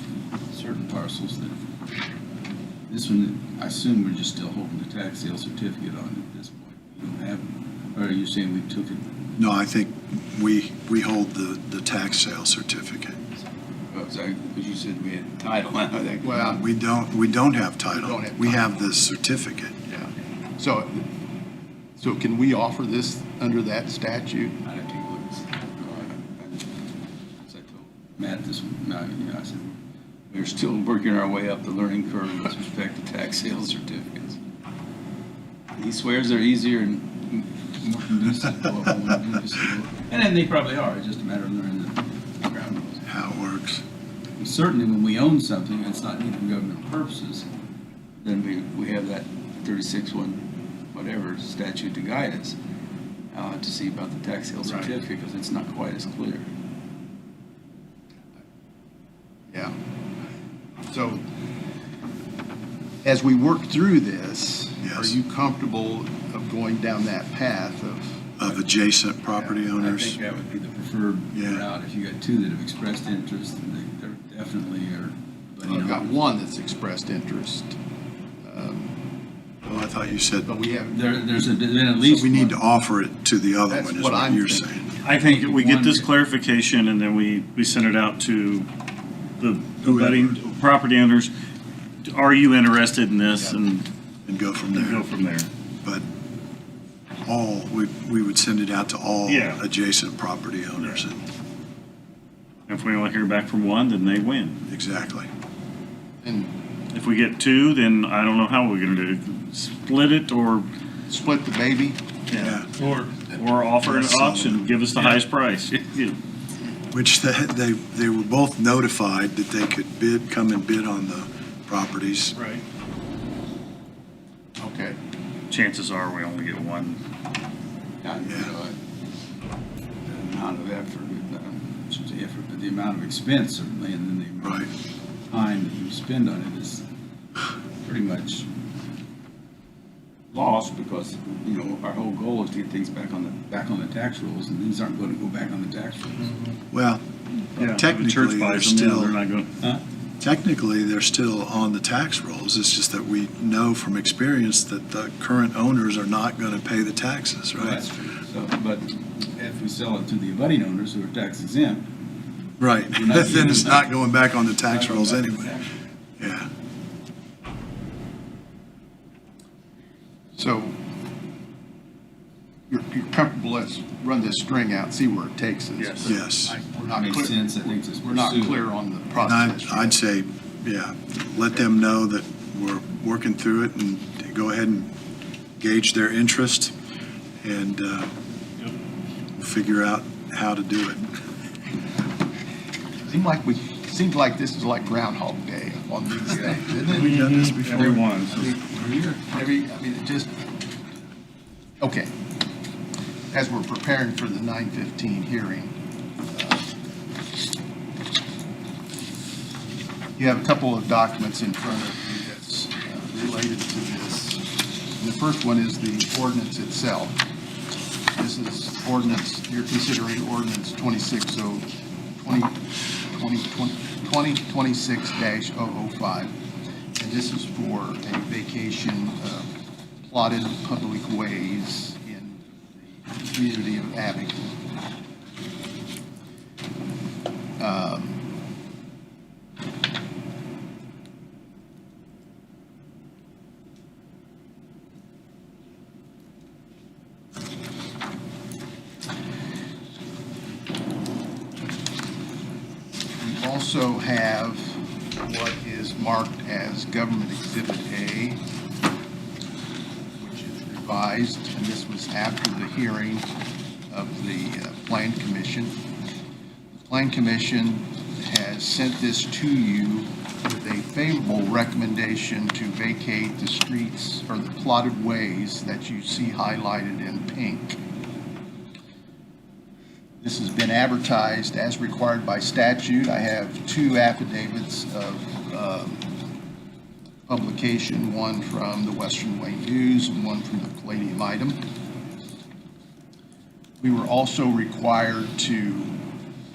Speaker 5: certain parcels that, this one, I assume we're just still holding the tax sale certificate on at this point. You don't have, or are you saying we took it?
Speaker 1: No, I think we hold the tax sale certificate.
Speaker 5: Because you said we had title. I think.
Speaker 6: Well,
Speaker 1: We don't have title.
Speaker 6: don't have
Speaker 1: We
Speaker 6: title.
Speaker 1: have the certificate.
Speaker 6: Yeah. So can we offer this under that statute?
Speaker 5: I'd have to take a look and see. As I told Matt this, I said, we're still working our way up the learning curve with respect to tax sales certificates. He swears they're easier and more conducive to what we want to do. Just a little- And then they probably are, it's just a matter of learning the ground rules.
Speaker 1: How it works.
Speaker 5: Certainly, when we own something that's not needed for government purposes, then we have that 36-1, whatever, statute to guide us to see about the tax sale certificate, because it's not quite as clear.
Speaker 6: Yeah. So as we work through this, are
Speaker 1: Yes.
Speaker 6: you comfortable of going down that path
Speaker 1: Of adjacent property
Speaker 6: Yeah,
Speaker 5: I
Speaker 1: owners.
Speaker 5: think that would be the preferred
Speaker 1: Yeah.
Speaker 5: route. If you got two that have expressed interest, then they definitely are. But,
Speaker 6: I've got one that's expressed interest,
Speaker 1: Well, I thought you said,
Speaker 6: but we have,
Speaker 5: there's been at
Speaker 1: so
Speaker 5: least
Speaker 1: we need to
Speaker 5: one.
Speaker 1: offer it to the other
Speaker 6: That's
Speaker 1: one, is
Speaker 6: what
Speaker 1: what
Speaker 6: I'm
Speaker 1: you're
Speaker 6: thinking.
Speaker 1: saying.
Speaker 3: I think we get this
Speaker 5: One-
Speaker 3: clarification and then we send it out to the
Speaker 1: Whoever.
Speaker 3: budding property owners. Are you interested in this?
Speaker 6: Yeah.
Speaker 1: And go from
Speaker 3: And
Speaker 1: there.
Speaker 3: go from there.
Speaker 1: But we would send it out to all
Speaker 3: Yeah.
Speaker 1: adjacent property owners. And
Speaker 3: If we only hear back from one, then they win.
Speaker 1: exactly.
Speaker 6: and
Speaker 3: If we get two, then I don't know how we're gonna do it. Split it or
Speaker 6: split the baby.
Speaker 1: Yeah.
Speaker 2: Or
Speaker 3: offer an
Speaker 1: Yes.
Speaker 3: auction, give us the
Speaker 2: Yeah.
Speaker 3: highest price. Yeah.
Speaker 1: Which they were both notified that they could come and bid on the properties.
Speaker 2: right.
Speaker 6: Okay.
Speaker 3: Chances are we only get one.
Speaker 5: Yeah, you know, the amount of effort, I shouldn't say effort, but the amount of expense certainly, and then the amount
Speaker 1: Right.
Speaker 5: of time that you spend on it is pretty much lost because, you know, our whole goal is to get things back on the tax rolls, and these aren't going to go back on the tax rolls.
Speaker 1: Well,
Speaker 3: Yeah, the
Speaker 1: technically,
Speaker 3: church
Speaker 1: they're
Speaker 3: buys them, yeah,
Speaker 1: still,
Speaker 3: they're not going.
Speaker 1: technically, they're still on the tax rolls. It's just that we know from experience that the current owners are not going to pay the taxes,
Speaker 5: Well,
Speaker 1: right?
Speaker 5: that's true. So, but if we sell it to the abutting owners who are tax exempt.
Speaker 1: Right,
Speaker 5: We're not
Speaker 1: then it's
Speaker 5: getting-
Speaker 1: not going back on the tax rolls anyway. Yeah.
Speaker 6: So you're comfortable, let's run this string out, see where it takes us.
Speaker 3: Yes.
Speaker 1: Yes.
Speaker 6: We're not
Speaker 5: Makes
Speaker 6: clear,
Speaker 5: sense, I think, to
Speaker 6: we're not
Speaker 5: pursue it.
Speaker 6: clear on the
Speaker 1: And
Speaker 6: process.
Speaker 1: I'd say, yeah, let them know that we're working through it and go ahead and gauge their interest and figure out how to do it.
Speaker 6: Seems like this is like Groundhog Day on these things, isn't it?
Speaker 1: We've done this before.
Speaker 3: Everyone.
Speaker 6: It just, okay. As we're preparing for the 9:15 hearing, you have a couple of documents in front of you that's related to this. And the first one is the ordinance itself. This is ordinance, you're considering ordinance 2026-005. And this is for a vacation of plotted public ways in the community of Abington. We also have what is marked as Government Exhibit A, which is revised, and this was after the hearing of the Plan Commission. The Plan Commission has sent this to you with a favorable recommendation to vacate the streets or the plotted ways that you see highlighted in pink. This has been advertised as required by statute. I have two affidavits of publication, one from the Western Wayne News and one from the Palladium Item. We were also required to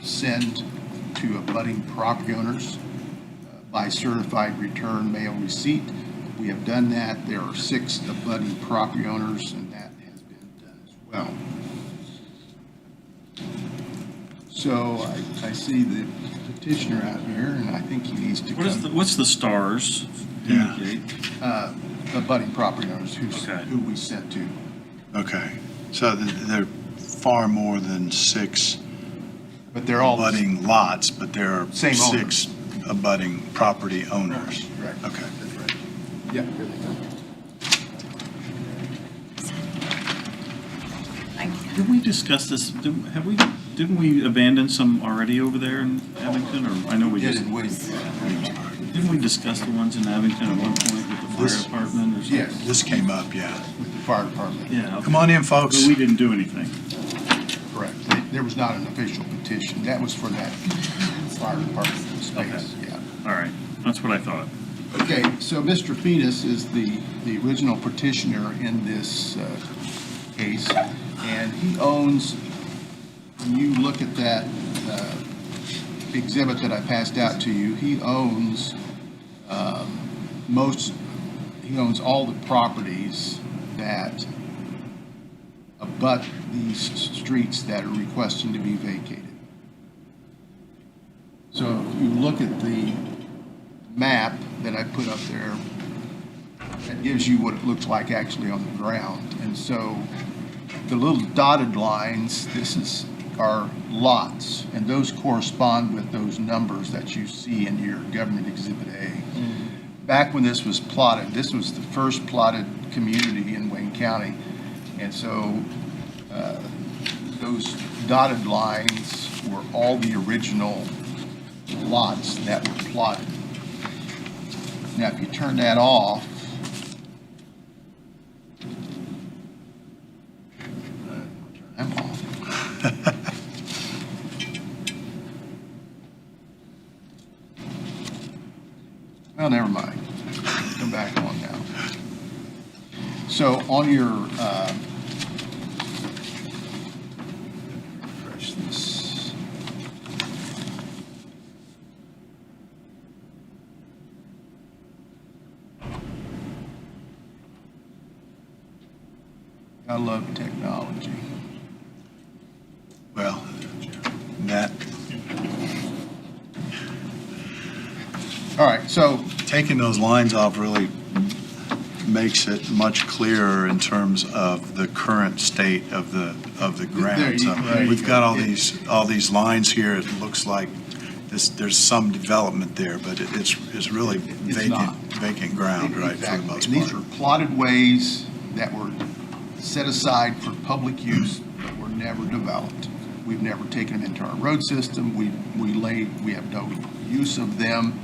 Speaker 6: send to abutting property owners by certified return mail receipt. We have done that. There are 6 abutting property owners, and that has been done as well. So I see the petitioner out here, and I think he needs to come.
Speaker 3: What's the stars
Speaker 1: Yeah.
Speaker 3: indicate?
Speaker 6: Abutting property owners
Speaker 3: Okay.
Speaker 6: who we sent to.
Speaker 1: Okay, so there are far more than 6
Speaker 6: But they're all.
Speaker 1: abutting lots, but there are
Speaker 6: Same
Speaker 1: 6 abutting property owners.
Speaker 6: Correct.
Speaker 1: Okay.
Speaker 6: That's right. Yeah, here they come.
Speaker 3: Did we discuss this? Didn't we abandon some already over there in Abington, or I know we just, didn't we discuss the ones in Abington at one point with the fire
Speaker 1: This-
Speaker 3: department or something?
Speaker 6: Yes,
Speaker 1: This came up, yeah.
Speaker 6: with the fire department.
Speaker 3: Yeah. okay.
Speaker 1: Come on in, folks.
Speaker 3: But we didn't do anything.
Speaker 6: Correct. There was not an official petition. That was for that fire department space, yeah.
Speaker 3: All right, that's what I thought.
Speaker 6: Okay, so Mr. Fetus is the original petitioner in this case, and he owns, when you look at that exhibit that I passed out to you, he owns he owns all the properties that abut these streets that are requesting to be vacated. So if you look at the map that I put up there, that gives you what it looks like actually on the ground. And so the little dotted lines, are lots, and those correspond with those numbers that you see in your Government Exhibit A. Back when this was plotted, this was the first plotted community in Wayne County. And so those dotted lines were all the original lots that were plotted. Now, if you turn that off, I'm off. Well, never mind. Come back on now. So on your, refresh this. I love technology.
Speaker 1: Well, that,
Speaker 6: All right, so
Speaker 1: taking those lines off really makes it much clearer in terms of the current state of the ground. So
Speaker 6: right.
Speaker 1: we've got all these lines here. It looks like there's some development there, but it's really
Speaker 6: not.
Speaker 1: vacant ground, right, for the
Speaker 6: Exactly.
Speaker 1: most
Speaker 6: And these
Speaker 1: part.
Speaker 6: are plotted ways that were set aside for public use, but were never developed. We've never taken them into our road system. We have no use of them.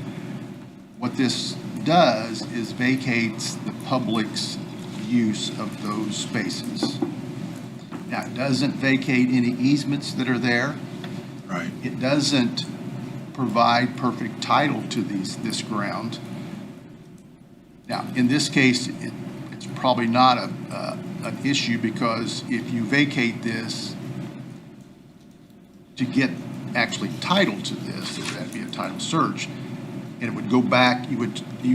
Speaker 6: What this does is vacates the public's use of those spaces. Now, it doesn't vacate any easements that are there.
Speaker 1: Right.
Speaker 6: It doesn't provide perfect title to this ground. Now, in this case, it's probably not an issue, because if you vacate this to get actually title to this, that'd be a title search, and it would go back, you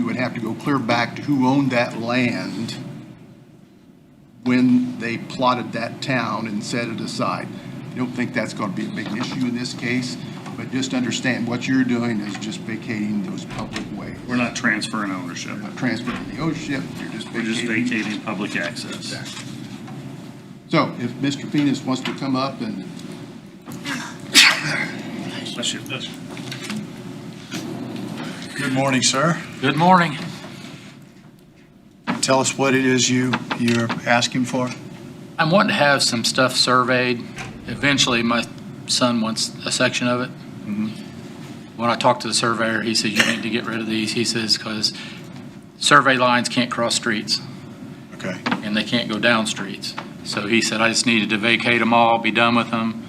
Speaker 6: would have to go clear back to who owned that land when they plotted that town and set it aside. I don't think that's going to be a big issue in this case, but just understand what you're doing is just vacating those public ways.
Speaker 3: We're not transferring ownership.
Speaker 6: You're not transferring the ownership, you're just
Speaker 3: We're just
Speaker 6: vacating.
Speaker 3: vacating public access.
Speaker 6: Exactly. So if Mr. Venus wants to come up and,
Speaker 3: Bless you.
Speaker 1: Good morning, sir.
Speaker 7: Good morning.
Speaker 1: Tell us what it is you're asking for.
Speaker 7: I'm wanting to have some stuff surveyed. Eventually, my son wants a section of it. When I talked to the surveyor, he said, you need to get rid of these. He says, because survey lines can't cross streets
Speaker 1: Okay.
Speaker 7: and they can't go down streets. So he said, I just needed to vacate them all, be done with them.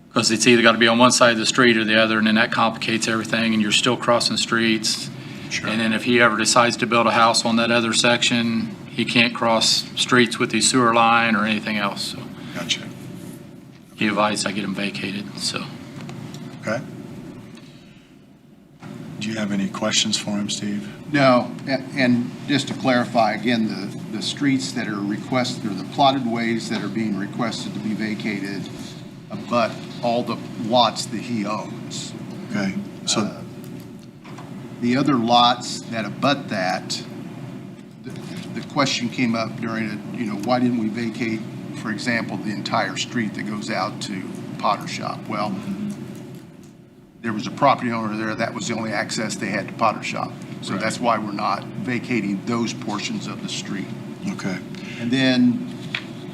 Speaker 7: Because it's either got to be on one side of the street or the other, and then that complicates everything, and you're still crossing streets.
Speaker 1: Sure.
Speaker 7: And then if he ever decides to build a house on that other section, he can't cross streets with his sewer line or anything else. So
Speaker 1: Gotcha.
Speaker 7: he advised I get them vacated, so.
Speaker 1: Okay. Do you have any questions for him, Steve?
Speaker 6: no, and just to clarify, again, the streets that are requested, or the plotted ways that are being requested to be vacated, abut all the lots that he owns.
Speaker 1: Okay. So,
Speaker 6: The other lots that abut that, the question came up during it, why didn't we vacate, for example, the entire street that goes out to Potter Shop? Well, there was a property owner there, that was the only access they had to Potter Shop. So that's why we're not vacating those portions of the street.
Speaker 1: okay.
Speaker 6: And then,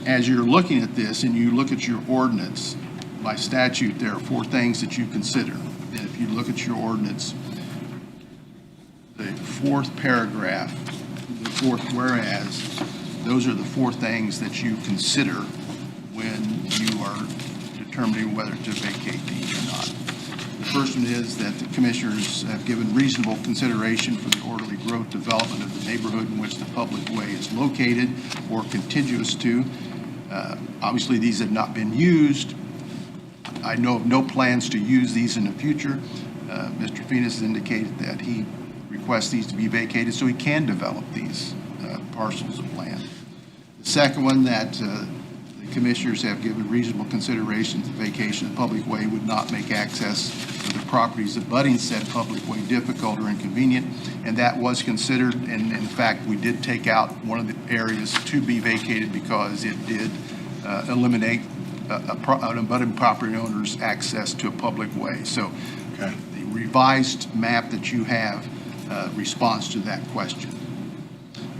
Speaker 6: as you're looking at this and you look at your ordinance, by statute, there are 4 things that you consider. And if you look at your ordinance, the 4th paragraph, the 4th whereas, those are the 4 things that you consider when you are determining whether to vacate these or not. The first one is that the commissioners have given reasonable consideration for the orderly growth development of the neighborhood in which the public way is located or contiguous to. Obviously, these have not been used. I know of no plans to use these in the future. Mr. Venus has indicated that he requests these to be vacated so he can develop these parcels of land. The second one, that the commissioners have given reasonable consideration to the vacation of the public way would not make access to the properties abutting said public way difficult or inconvenient, and that was considered, and in fact, we did take out one of the areas to be vacated because it did eliminate an abutting property owner's access to a public way. So
Speaker 1: Okay.
Speaker 6: the revised map that you have responds to that question.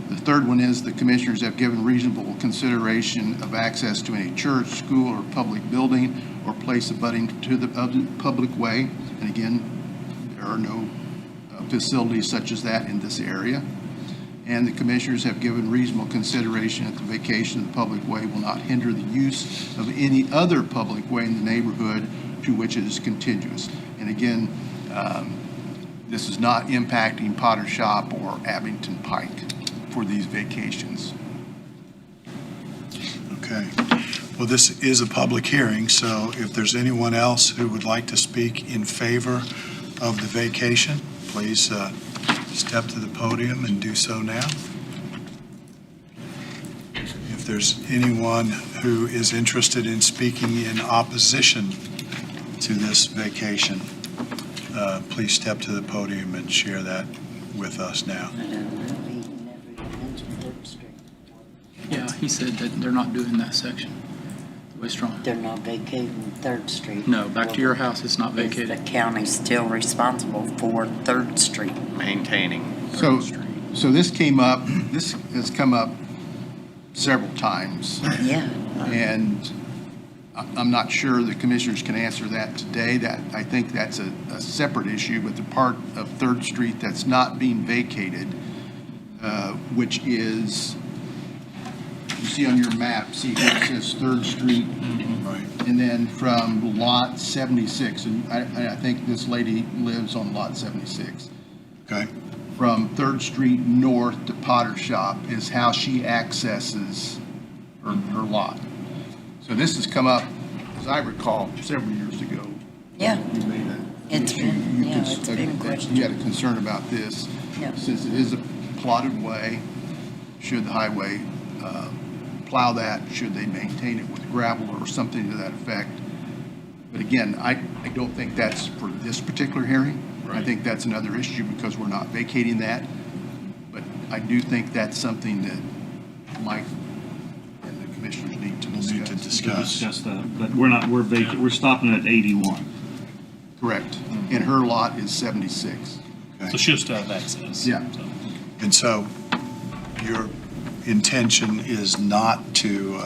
Speaker 6: The third one is the commissioners have given reasonable consideration of access to any church, school, or public building or place abutting to the public way. And again, there are no facilities such as that in this area. And the commissioners have given reasonable consideration that the vacation of the public way will not hinder the use of any other public way in the neighborhood to which it is contiguous. And again, This is not impacting Potter Shop or Abington Pike for these vacations.
Speaker 1: Okay. Well, this is a public hearing, so if there's anyone else who would like to speak in favor of the vacation, please step to the podium and do so now. If there's anyone who is interested in speaking in opposition to this vacation, please step to the podium and share that with us now.
Speaker 4: I don't know, he never even mentioned Third Street.
Speaker 7: Yeah, he said that they're not doing that section. West Strong.
Speaker 4: They're not vacating Third Street.
Speaker 7: No, back to your house, it's not
Speaker 4: Is
Speaker 7: vacated.
Speaker 4: the county still responsible for Third Street?
Speaker 8: Maintaining.
Speaker 6: So this has come up several times.
Speaker 4: Yeah.
Speaker 6: And I'm not sure the commissioners can answer that today. I think that's a separate issue, but the part of Third Street that's not being vacated, which is, you see on your map, see where it says Third Street,
Speaker 1: Right.
Speaker 6: and then from Lot 76, and I think this lady lives on Lot 76.
Speaker 1: Okay?
Speaker 6: From Third Street north to Potter Shop is how she accesses her lot. So this has come up, as I recall, several years ago.
Speaker 4: Yeah.
Speaker 6: You made a
Speaker 4: It's
Speaker 6: issue.
Speaker 4: been-
Speaker 6: You
Speaker 4: yeah,
Speaker 6: cons-
Speaker 4: it's been questioned.
Speaker 6: You had a concern about this.
Speaker 4: Yeah.
Speaker 6: Since it is a plotted way, should the highway plow that? Should they maintain it with gravel or something to that effect? But again, I don't think that's for this particular hearing. I think that's another issue because we're not vacating that. But I do think that's something that Mike and the commissioners need to
Speaker 1: We'll need to
Speaker 6: discuss.
Speaker 3: Discuss that, but we're stopping at 81.
Speaker 6: Correct. And her lot is 76.
Speaker 2: So she'll still have access.
Speaker 6: Yeah.
Speaker 2: So.
Speaker 1: And so your intention is not to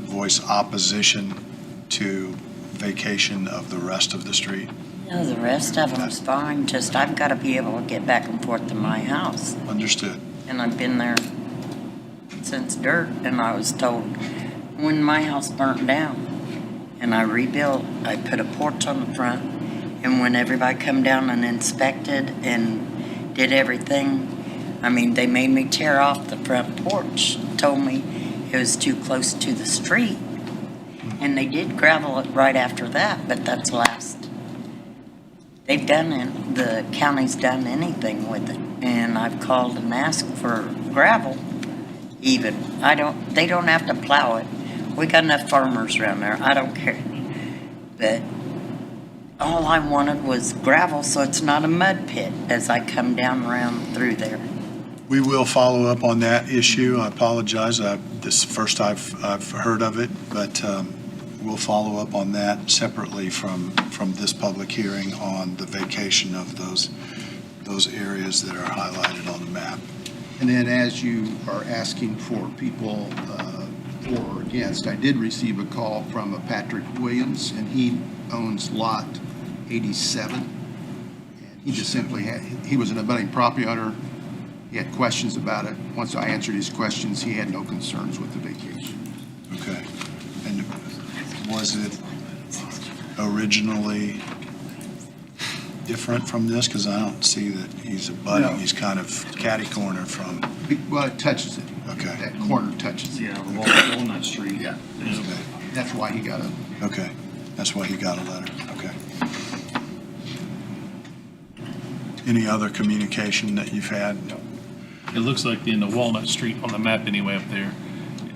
Speaker 1: voice opposition to vacation of the rest of the street?
Speaker 4: No, the rest of them's fine, just I've got to be able to get back and forth to my house.
Speaker 1: Understood.
Speaker 4: And I've been there since dirt, and I was told when my house burnt down and I rebuilt, I put a porch on the front, and when everybody come down and inspected and did everything, I mean, they made me tear off the front porch, told me it was too close to the street, and they did gravel it right after that, but that's last. They've done it, the county's done anything with it, and I've called and asked for gravel even. They don't have to plow it. We got enough farmers around there, I don't care. But all I wanted was gravel so it's not a mud pit as I come down around through there.
Speaker 1: We will follow up on that issue. I apologize. This is the first I've heard of it, but we'll follow up on that separately from this public hearing on the vacation of those areas that are highlighted on the map.
Speaker 6: And then as you are asking for people for or against, I did receive a call from a Patrick Williams, and he owns lot 87. And he just simply he was an abutting property owner. He had questions about it. Once I answered his questions, he had no concerns with the vacation.
Speaker 1: Okay. And was it originally different from this? Because I don't see that he's abutting.
Speaker 6: No.
Speaker 1: He's kind of catty-corner from,
Speaker 6: Well, it touches it.
Speaker 1: Okay.
Speaker 6: That corner touches it.
Speaker 3: Yeah, Walnut Street.
Speaker 6: Yeah.
Speaker 1: okay.
Speaker 6: That's why he got a,
Speaker 1: Okay. That's why he got a letter. Okay. Any other communication that you've had?
Speaker 2: It looks like in the Walnut Street on the map anyway up there,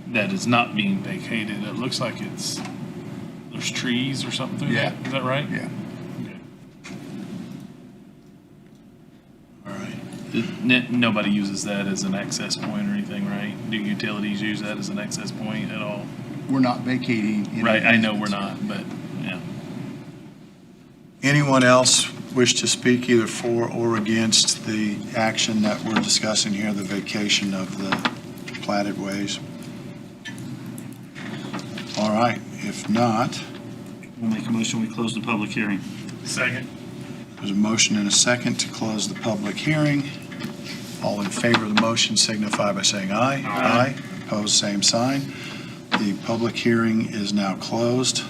Speaker 2: that is not being vacated. It looks like there's trees or something through
Speaker 6: Yeah.
Speaker 2: that. Is that right?
Speaker 6: yeah.
Speaker 2: Okay.
Speaker 1: All right.
Speaker 2: Nobody uses that as an access point or anything, right? Do utilities use that as an access point at all?
Speaker 6: We're not vacating. any
Speaker 2: Right, I know we're
Speaker 6: easements.
Speaker 2: not, but, yeah.
Speaker 1: Anyone else wish to speak either for or against the action that we're discussing here, the vacation of the platted ways? All right, if not,
Speaker 3: We'll make a motion, we close the public hearing.
Speaker 2: Second.
Speaker 1: there's a motion and a second to close the public hearing. All in favor of the motion signify by saying aye. Aye. Opposed, same sign. The public hearing is now closed.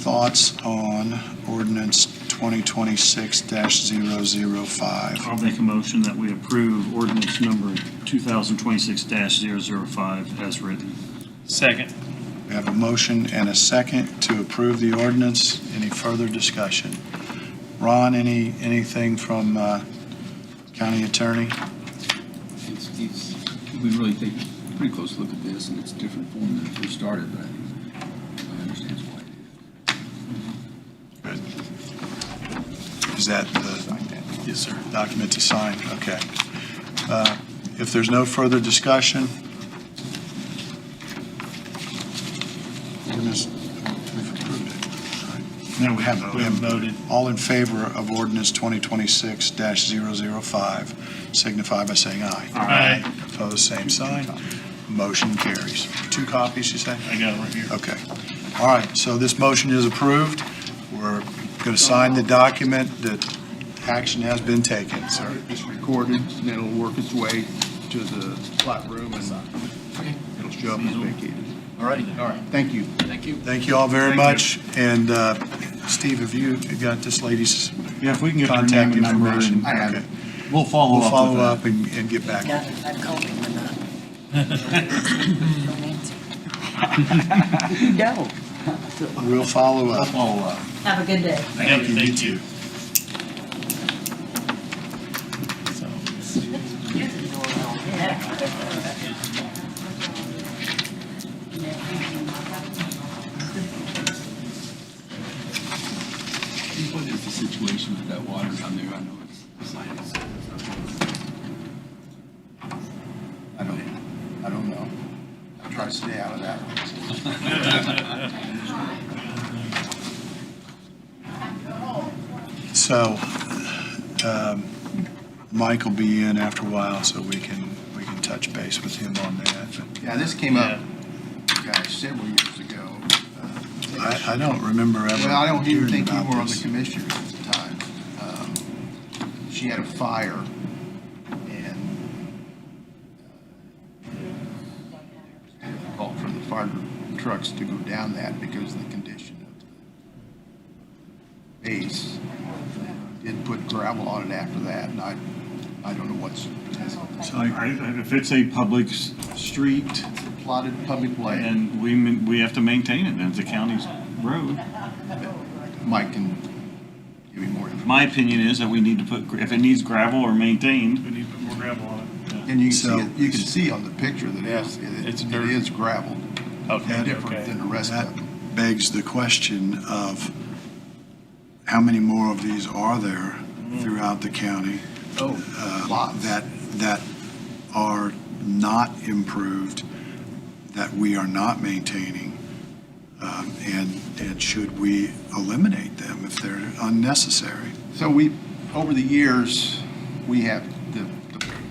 Speaker 1: thoughts on ordinance 2026-005?
Speaker 3: I'll make a motion that we approve ordinance number 2026-005 as written.
Speaker 2: Second.
Speaker 1: We have a motion and a second to approve the ordinance. Any further discussion? Ron, anything from county attorney?
Speaker 5: We really take a pretty close look at this, and it's a different form than it first started, but I understand why it is.
Speaker 1: Good. Is that the? Yes, sir. Document to sign, okay. If there's no further discussion, ordinance, we've approved it. Right.
Speaker 2: No, we
Speaker 1: haven't
Speaker 2: voted.
Speaker 1: All in favor of ordinance 2026-005, signify by saying aye.
Speaker 2: Aye.
Speaker 1: Opposed, same sign. Motion carries. 2 copies, you say?
Speaker 2: I got it right here.
Speaker 1: Okay. All right, so this motion is approved. We're going to sign the document that action has been taken, sir.
Speaker 6: It's recorded, and then it'll work its way to the plat room, and it'll show up as vacated.
Speaker 7: All right.
Speaker 6: All right, thank you.
Speaker 7: Thank you.
Speaker 1: Thank you all very much. And Steve, have you got this lady's
Speaker 3: Yeah, if we can get her
Speaker 1: contact
Speaker 3: name and number,
Speaker 1: information?
Speaker 3: and
Speaker 6: I have
Speaker 1: Okay.
Speaker 3: we'll follow
Speaker 1: We'll
Speaker 3: up
Speaker 1: follow
Speaker 3: with
Speaker 1: up
Speaker 3: that.
Speaker 1: and get back.
Speaker 4: Yeah, I called him and no.
Speaker 1: We'll follow up.
Speaker 3: Follow up.
Speaker 8: Have a good day.
Speaker 1: Thank you. You too.
Speaker 5: What is the situation with that water down there? I know it's.
Speaker 6: I don't know. I try to stay out of that one.
Speaker 1: So, Mike will be in after a while, so we can touch base with him on that.
Speaker 6: Yeah, this came up, gosh, several years ago.
Speaker 1: I don't remember ever
Speaker 6: Well, I don't even
Speaker 1: hearing
Speaker 6: think you
Speaker 1: about
Speaker 6: were on the
Speaker 1: this.
Speaker 6: commissioners at the time. She had a fire, and called for the fire trucks to go down that because of the condition of the base. Did put gravel on it after that, and I don't know what's,
Speaker 1: So
Speaker 3: If it's a public street
Speaker 6: plotted public way.
Speaker 3: and we have to maintain it, and it's the county's road.
Speaker 6: Mike can give me more information.
Speaker 3: My opinion is that we need to put, if it needs gravel or maintained,
Speaker 2: We need to put more gravel on it.
Speaker 6: And you can
Speaker 1: So-
Speaker 6: see, you can see on the picture that
Speaker 2: It's
Speaker 6: it
Speaker 2: dirt.
Speaker 6: is gravel,
Speaker 2: Okay,
Speaker 6: different than the rest
Speaker 1: that
Speaker 6: of them.
Speaker 1: begs the question of how many more of these are there throughout the county?
Speaker 6: Lots.
Speaker 1: That are not improved, that we are not maintaining, and should we eliminate them if they're unnecessary?
Speaker 6: So over the years, we have, the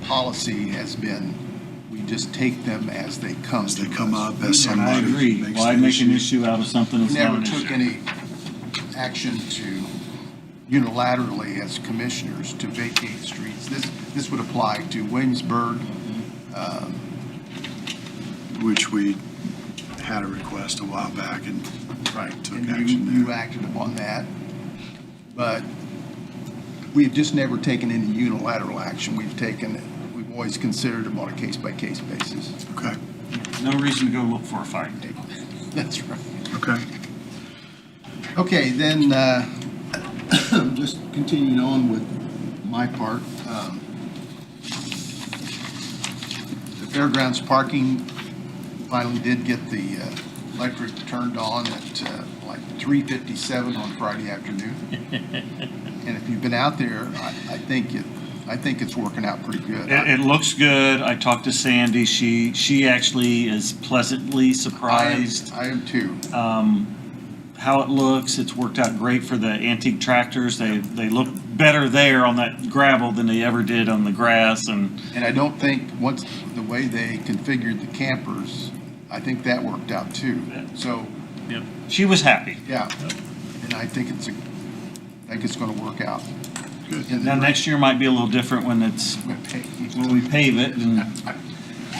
Speaker 6: policy has been, we just take them as they come.
Speaker 1: As they
Speaker 6: to
Speaker 1: come
Speaker 6: us.
Speaker 1: up, as
Speaker 3: and I
Speaker 1: somebody
Speaker 3: agree.
Speaker 1: makes
Speaker 3: Why
Speaker 1: the
Speaker 3: make an
Speaker 1: issue.
Speaker 3: issue out of something
Speaker 6: We
Speaker 3: that's not
Speaker 6: never
Speaker 3: an
Speaker 6: took
Speaker 3: issue?
Speaker 6: any action to unilaterally as commissioners to vacate streets. This would apply to Williamsburg,
Speaker 1: Which we had a request a while back and took
Speaker 6: and
Speaker 1: action
Speaker 6: you
Speaker 1: there.
Speaker 6: acted upon that. But we've just never taken any unilateral action. We've always considered them on a case-by-case basis.
Speaker 1: Okay,
Speaker 3: No reason to go look for a fight.
Speaker 6: That's right.
Speaker 1: okay.
Speaker 6: Okay, then, just continuing on with my part. The fairgrounds parking finally did get the electric turned on at like 3:57 on Friday afternoon. And if you've been out there, I think it's working out pretty good.
Speaker 3: It looks good. I talked to Sandy. She actually is pleasantly surprised.
Speaker 6: I am too.
Speaker 3: How it looks. It's worked out great for the antique tractors. They look better there on that gravel than they ever did on the grass. And
Speaker 6: And I don't think, once, the way they configured the campers, I think that worked out too. So,
Speaker 2: Yep.
Speaker 3: she was happy.
Speaker 6: yeah, and I think it's gonna work out. Good.
Speaker 3: Now next year might be a little different when we pave it and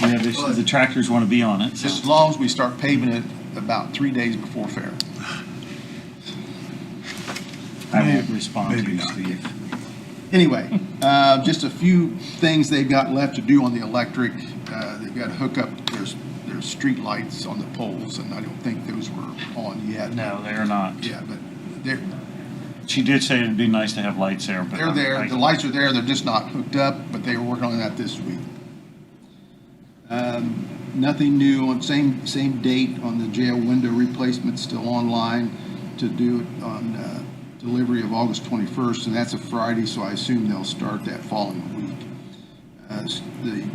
Speaker 3: we have issues. The tractors want to be on it. So.
Speaker 6: As long as we start paving it about 3 days before fair.
Speaker 3: I won't respond to
Speaker 1: Maybe
Speaker 3: you,
Speaker 1: not.
Speaker 3: Steve.
Speaker 6: Anyway, just a few things they've got left to do on the electric. They've got to hook up their street lights on the poles, and I don't think those were on yet.
Speaker 3: No, they are not.
Speaker 6: Yeah, but they're
Speaker 3: She did say it'd be nice to have lights there, but.
Speaker 6: they're there. The lights are there. They're just not hooked up, but they were working on that this week. Nothing new on same date on the jail window replacement, still online to do it on delivery of August 21st, and that's a Friday, so I assume they'll start that following week. The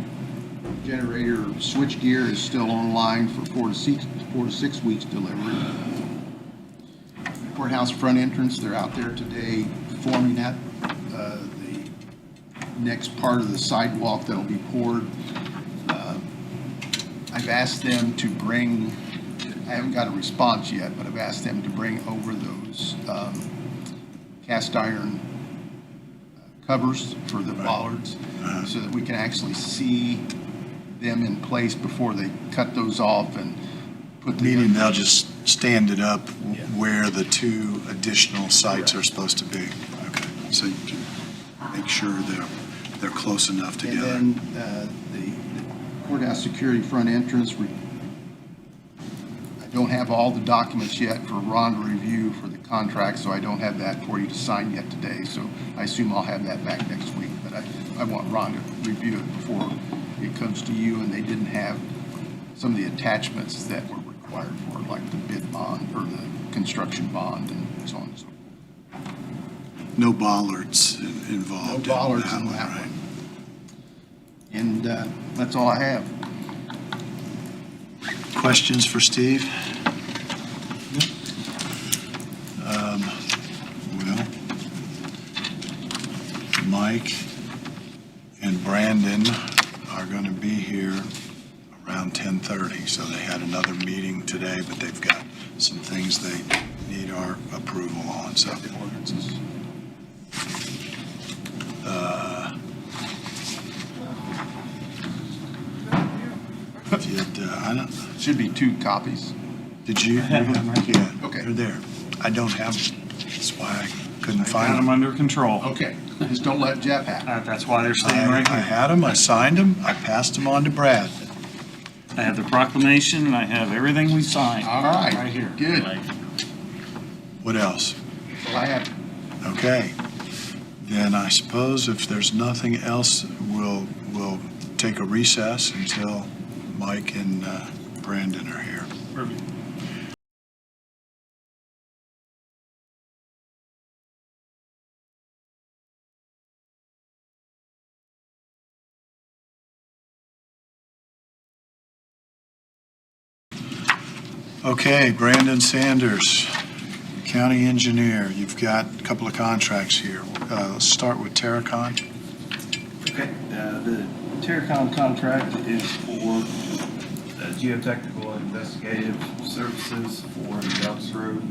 Speaker 6: generator switchgear is still online for 4 to 6 weeks delivery. Courthouse front entrance, they're out there today forming that, the next part of the sidewalk that'll be poured. I've asked them to bring, I haven't got a response yet, but I've asked them to bring over those cast iron covers for the bollards so that we can actually see them in place before they cut those off and put the.
Speaker 1: Meaning they'll just stand it up
Speaker 6: Yeah.
Speaker 1: where the 2 additional sites are supposed to be. Okay, so you can make sure they're close enough together.
Speaker 6: And then the courthouse security front entrance, I don't have all the documents yet for Ron to review for the contract, so I don't have that for you to sign yet today. So I assume I'll have that back next week, but I want Ron to review it before it comes to you, and they didn't have some of the attachments that were required for it, like the bid bond or the construction bond and so on and so forth.
Speaker 1: No bollards
Speaker 6: No
Speaker 1: involved.
Speaker 6: bollards in
Speaker 1: one,
Speaker 6: that
Speaker 1: right?
Speaker 6: one. And that's all I have.
Speaker 1: Questions for Steve? Well, Mike and Brandon are going to be here around 10:30, so they had another meeting today, but they've got some things they need our approval on, so.
Speaker 6: The ordinances.
Speaker 1: I don't,
Speaker 6: Should be 2 copies.
Speaker 1: did you?
Speaker 3: have them right here.
Speaker 1: Yeah,
Speaker 6: Okay.
Speaker 1: they're there. I don't have them. That's why I couldn't
Speaker 3: I got
Speaker 1: find
Speaker 3: them
Speaker 1: them.
Speaker 3: under control.
Speaker 6: Okay, just don't let Jeff have it.
Speaker 3: That's why they're staying right
Speaker 1: I
Speaker 3: here.
Speaker 1: had them, I signed them, I passed them on to Brad.
Speaker 3: I have the proclamation and I have everything we signed.
Speaker 6: All right.
Speaker 3: Right here.
Speaker 6: Good.
Speaker 1: What else?
Speaker 6: Well, I have,
Speaker 1: Okay. Then I suppose if there's nothing else, we'll take a recess until Mike and Brandon are here.
Speaker 2: Perfect.
Speaker 1: Okay, Brandon Sanders, County Engineer. You've got a couple of contracts here. Let's start with Terracon.
Speaker 8: Okay, the Terracon contract is for geotechnical investigative services for the Elks Road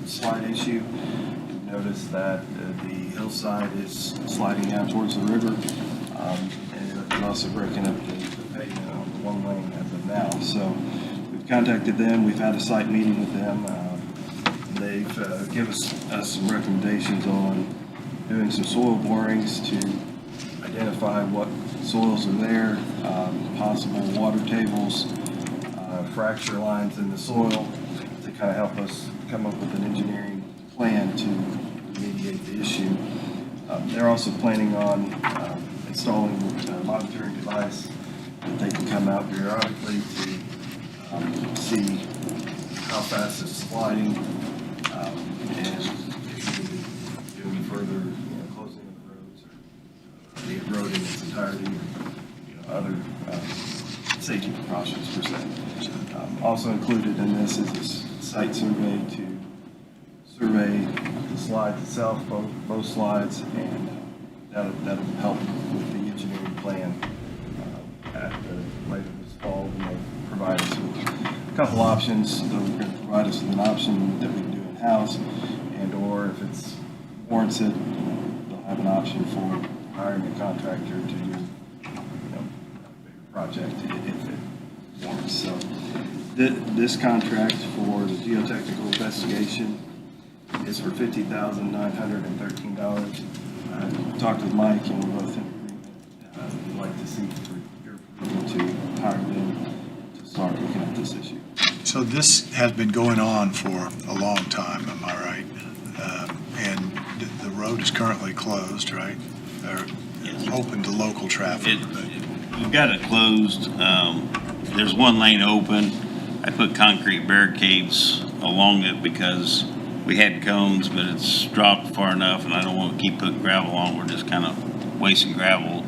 Speaker 8: slide issue. You've noticed that the hillside is sliding down towards the river, and it's also breaking up the pavement on the one lane as of now. So we've contacted them, we've had a site meeting with them. They've given us some recommendations on doing some soil borings to identify what soils are there, possible water tables, fracture lines in the soil to kind of help us come up with an engineering plan to remediate the issue. They're also planning on installing a monitoring device that they can come out periodically to see how fast it's sliding, and if we need to do any further, closing of the roads or the road in its entirety, or other safety precautions per se. Also included in this is a site survey to survey the slides itself, both slides, and that'll help with the engineering plan later this fall when they provide us with a couple options. They're going to provide us with an option that we can do in-house, and or if it's warranted, they'll have an option for hiring a contractor to do a bigger project if it warrants. So this contract for the geotechnical investigation is for $50,913. I talked with Mike and we're both in agreement. We'd like to see for your approval to hire them to start looking at this issue.
Speaker 1: So this has been going on for a long time, am I right? And the road is currently closed, right? Or open to local traffic.
Speaker 9: We've got it closed. There's one lane open. I put concrete barricades along it because we had cones, but it's dropped far enough and I don't want to keep putting gravel on. We're just kind of wasting gravel.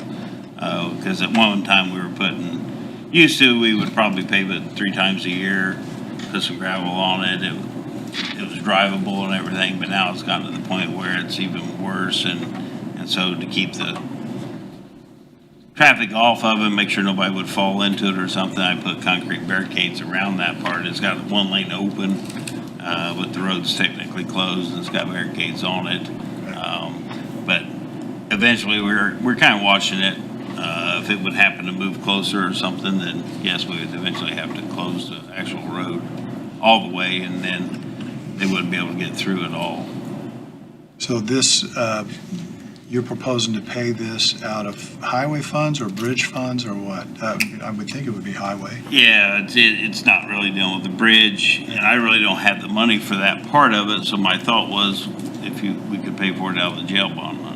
Speaker 9: Because at one time we were used to, we would probably pave it 3 times a year, put some gravel on it. It was drivable and everything, but now it's gotten to the point where it's even worse. And so to keep the traffic off of it, make sure nobody would fall into it or something, I put concrete barricades around that part. It's got one lane open, but the road's technically closed and it's got barricades on it. But eventually we're kind of watching it. If it would happen to move closer or something, then yes, we would eventually have to close the actual road all the way, and then they wouldn't be able to get through at all.
Speaker 1: So this, you're proposing to pay this out of highway funds or bridge funds or what? I would think it would be highway.
Speaker 9: Yeah, it's not really dealing with the bridge, and I really don't have the money for that part of it, so my thought was we could pay for it out of the jail bond money.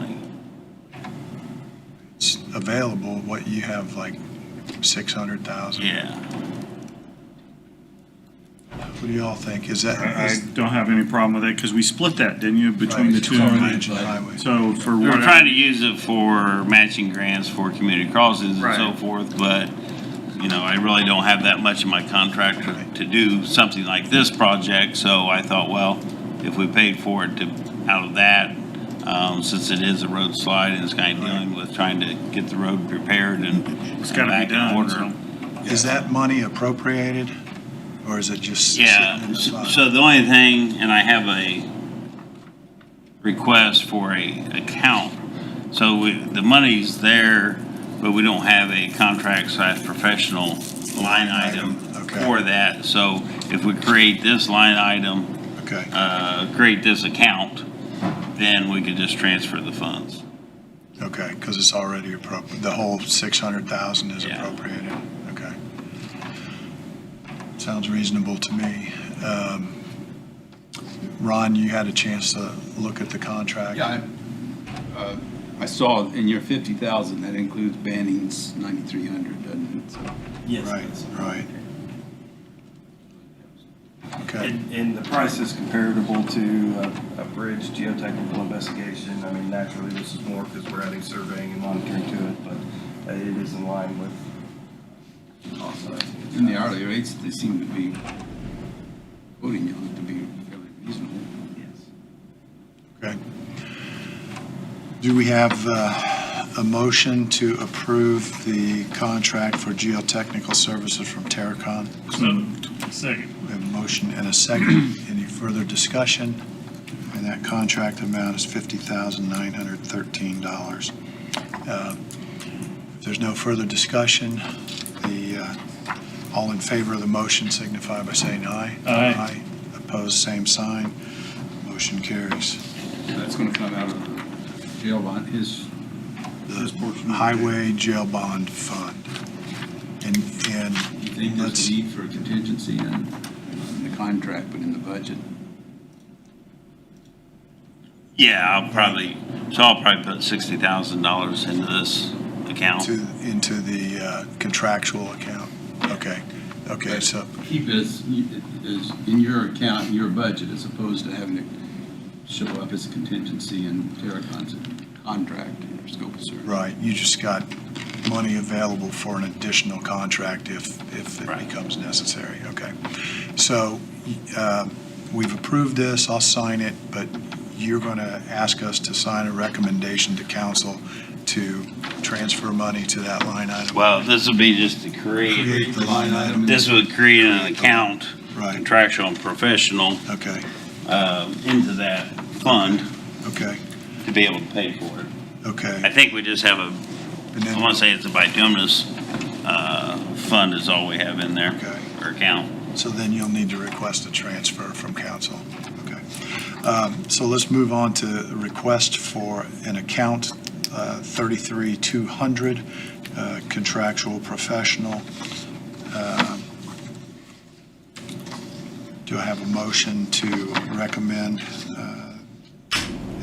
Speaker 1: It's available, what you have, like 600,000?
Speaker 9: Yeah.
Speaker 1: What do y'all think? Is that?
Speaker 3: I don't have any problem with it, because we split that, didn't you, between the two?
Speaker 1: Highway.
Speaker 3: So for
Speaker 9: We were
Speaker 3: what,
Speaker 9: trying to use it for matching grants for community crosses and so
Speaker 8: Right.
Speaker 9: forth, but, I really don't have that much in my contract to do something like this project, so I thought, well, if we paid for it out of that, since it is a road slide and it's kind of dealing with trying to get the road prepared and
Speaker 3: it's gotta
Speaker 9: back
Speaker 3: be
Speaker 9: in
Speaker 3: done,
Speaker 9: order.
Speaker 3: so.
Speaker 1: Is that money appropriated or is it just sitting
Speaker 9: Yeah,
Speaker 1: in the fund?
Speaker 9: so the only thing, and I have a request for a account. So the money's there, but we don't have a contract/professional line item
Speaker 1: Okay.
Speaker 9: for that. So if we create this line item,
Speaker 1: Okay,
Speaker 9: create this account, then we could just transfer the funds.
Speaker 1: okay, because it's already appropriate. The whole 600,000 is
Speaker 9: Yeah.
Speaker 1: appropriated. Okay. Sounds reasonable to me. Ron, you had a chance to look at the contract?
Speaker 5: Yeah, I saw in your 50,000, that includes Banning's 9,300, doesn't it? So,
Speaker 8: Yes.
Speaker 1: Right, right. Okay,
Speaker 8: And the price is comparable to a bridge geotechnical investigation. I mean, naturally, this is more because we're adding surveying and monitoring to it, but it is in line with cost.
Speaker 5: And the hourly rates, they seem to be quoting you on it to be fairly reasonable.
Speaker 8: Yes.
Speaker 1: okay. Do we have a motion to approve the contract for geotechnical services from Terracon?
Speaker 2: Second.
Speaker 1: We have a motion and a second. Any further discussion? And that contract amount is $50,913. If there's no further discussion, all in favor of the motion signify by saying aye.
Speaker 2: Aye.
Speaker 1: Opposed, same sign. Motion carries.
Speaker 5: That's going to come out of the jail bond, his portion.
Speaker 1: The Highway Jail Bond Fund. And
Speaker 5: You think there's
Speaker 1: let's,
Speaker 5: a need for a contingency in the contract, but in the budget?
Speaker 9: Yeah, I'll probably put $60,000 into this account.
Speaker 1: into the contractual account. Okay, okay, so,
Speaker 5: Keep it as in your account, your budget, as opposed to having it show up as a contingency in Terracon's contract or scope of service.
Speaker 1: right, you just got money available for an additional contract if it
Speaker 9: Right.
Speaker 1: becomes necessary, okay. So, we've approved this, I'll sign it, but you're going to ask us to sign a recommendation to council to transfer money to that line item?
Speaker 9: Well, this would be just to
Speaker 1: Create the line item,
Speaker 9: this would create an account,
Speaker 1: right,
Speaker 9: contractual and professional,
Speaker 1: okay,
Speaker 9: into that fund
Speaker 1: okay,
Speaker 9: to be able to pay for it. I
Speaker 1: okay.
Speaker 9: think we just have
Speaker 1: And
Speaker 9: I
Speaker 1: then,
Speaker 9: want to say it's a bituminous fund is all we have in there,
Speaker 1: okay,
Speaker 9: or account.
Speaker 1: so then you'll need to request a transfer from council, okay. So let's move on to the request for an account 33,200 contractual professional. Do I have a motion to recommend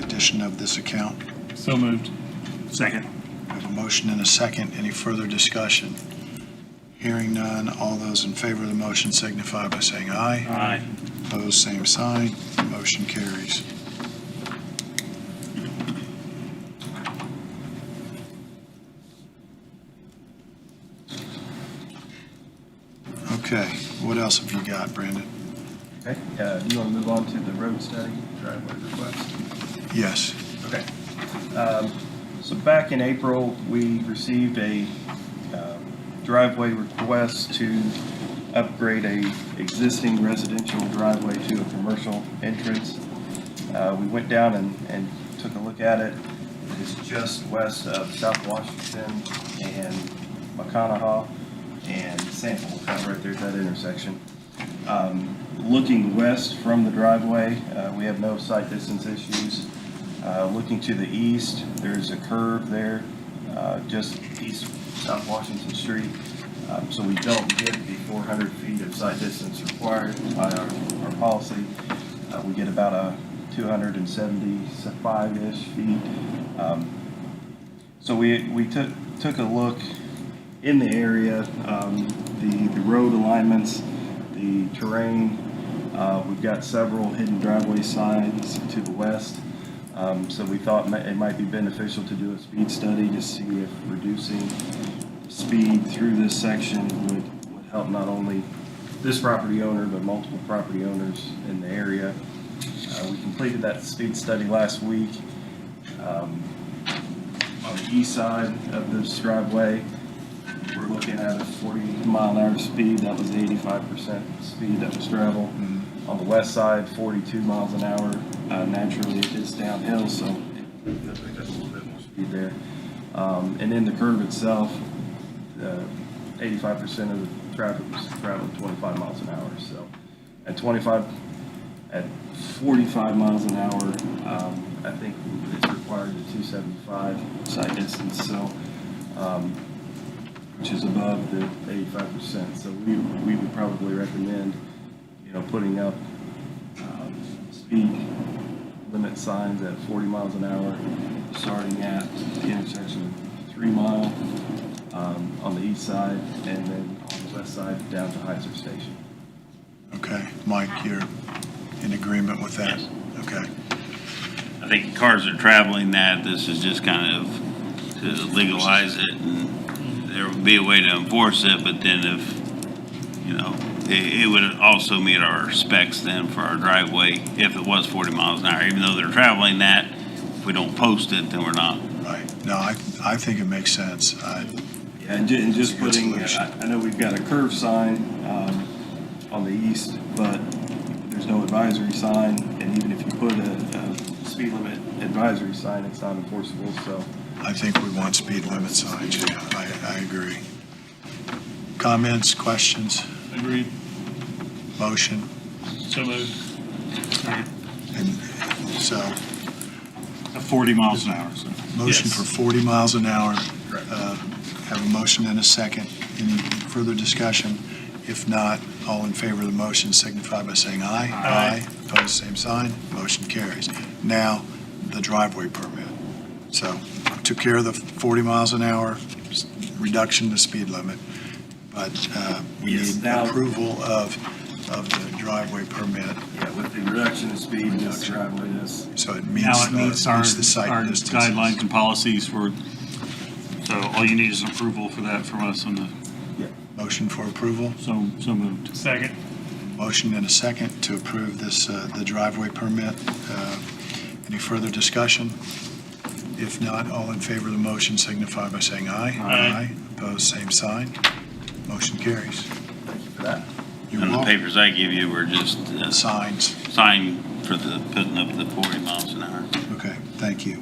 Speaker 1: addition of this account?
Speaker 2: So moved.
Speaker 3: Second.
Speaker 1: I have a motion and a second. Any further discussion? Hearing none, all those in favor of the motion signify by saying aye.
Speaker 3: Aye.
Speaker 1: Opposed, same sign. Motion carries. Okay, what else have you got, Brandon?
Speaker 8: Okay, you want to move on to the road study driveway request?
Speaker 1: Yes.
Speaker 8: Okay. So back in April, we received a driveway request to upgrade a existing residential driveway to a commercial entrance. We went down and took a look at it. It's just west of South Washington and McConaughey and Sample, kind of right there at that intersection. Looking west from the driveway, we have no sight distance issues. Looking to the east, there's a curve there, just east South Washington Street. So we don't get the 400 feet of sight distance required by our policy. We get about a 275-ish feet. So we took a look in the area, the road alignments, the terrain. We've got several hidden driveway signs to the west. So we thought it might be beneficial to do a speed study to see if reducing speed through this section would help not only this property owner, but multiple property owners in the area. We completed that speed study last week. On the east side of this driveway, we're looking at a 40-mile-an-hour speed. That was 85% speed that was traveled. On the west side, 42 miles an hour. Naturally, it is downhill, so it does pick up a little bit more speed there. And in the curve itself, 85% of the traffic was traveling 25 miles an hour. So at 45 miles an hour, I think it's required a 275 sight distance. So, which is above the 85%. So we would probably recommend, putting up speed limit signs at 40 miles an hour, starting at the intersection of 3 Mile on the east side, and then on the west side down to Heizer Station.
Speaker 1: Okay, Mike, you're in agreement with that?
Speaker 9: Yes.
Speaker 1: Okay.
Speaker 9: I think cars are traveling that, this is just kind of to legalize it, and there would be a way to enforce it, but then if, it would also meet our specs then for our driveway if it was 40 miles an hour, even though they're traveling that, if we don't post it, then we're not.
Speaker 1: Right. No, I think it makes sense.
Speaker 8: And just
Speaker 1: Good
Speaker 8: putting,
Speaker 1: solution.
Speaker 8: I know we've got a curve sign on the east, but there's no advisory sign, and even if you put a speed limit advisory sign, it's not enforceable, so.
Speaker 1: I think we want speed limit signs, yeah, I agree. Comments, questions,
Speaker 2: Agreed.
Speaker 1: motion?
Speaker 2: So moved.
Speaker 1: And so,
Speaker 3: 40 miles an hour, so.
Speaker 1: motion
Speaker 2: Yes.
Speaker 1: for 40 miles an hour. Have a motion and a second. Any further discussion? If not, all in favor of the motion signify by saying aye.
Speaker 2: Aye.
Speaker 1: Opposed, same sign. Motion carries. Now, the driveway permit. So, took care of the 40 miles an hour, reduction to speed limit, but we
Speaker 8: Yes,
Speaker 1: need
Speaker 8: now-
Speaker 1: approval of the driveway permit,
Speaker 8: Yeah, with the reduction in speed, this driveway is.
Speaker 1: so it
Speaker 3: Now it meets our
Speaker 1: the site distances.
Speaker 3: guidelines and policies for, so all you need is approval for that from us on the,
Speaker 1: Motion for approval.
Speaker 3: so moved.
Speaker 2: Second.
Speaker 1: Motion and a second to approve this, the driveway permit. Any further discussion? If not, all in favor of the motion signify by saying aye.
Speaker 2: Aye.
Speaker 1: Opposed, same sign. Motion carries.
Speaker 8: Thank you for that.
Speaker 1: You're
Speaker 9: And the
Speaker 1: welcome.
Speaker 9: papers I give you were just
Speaker 1: Signs.
Speaker 9: sign for the putting up the 40 miles an hour.
Speaker 1: Okay, thank you.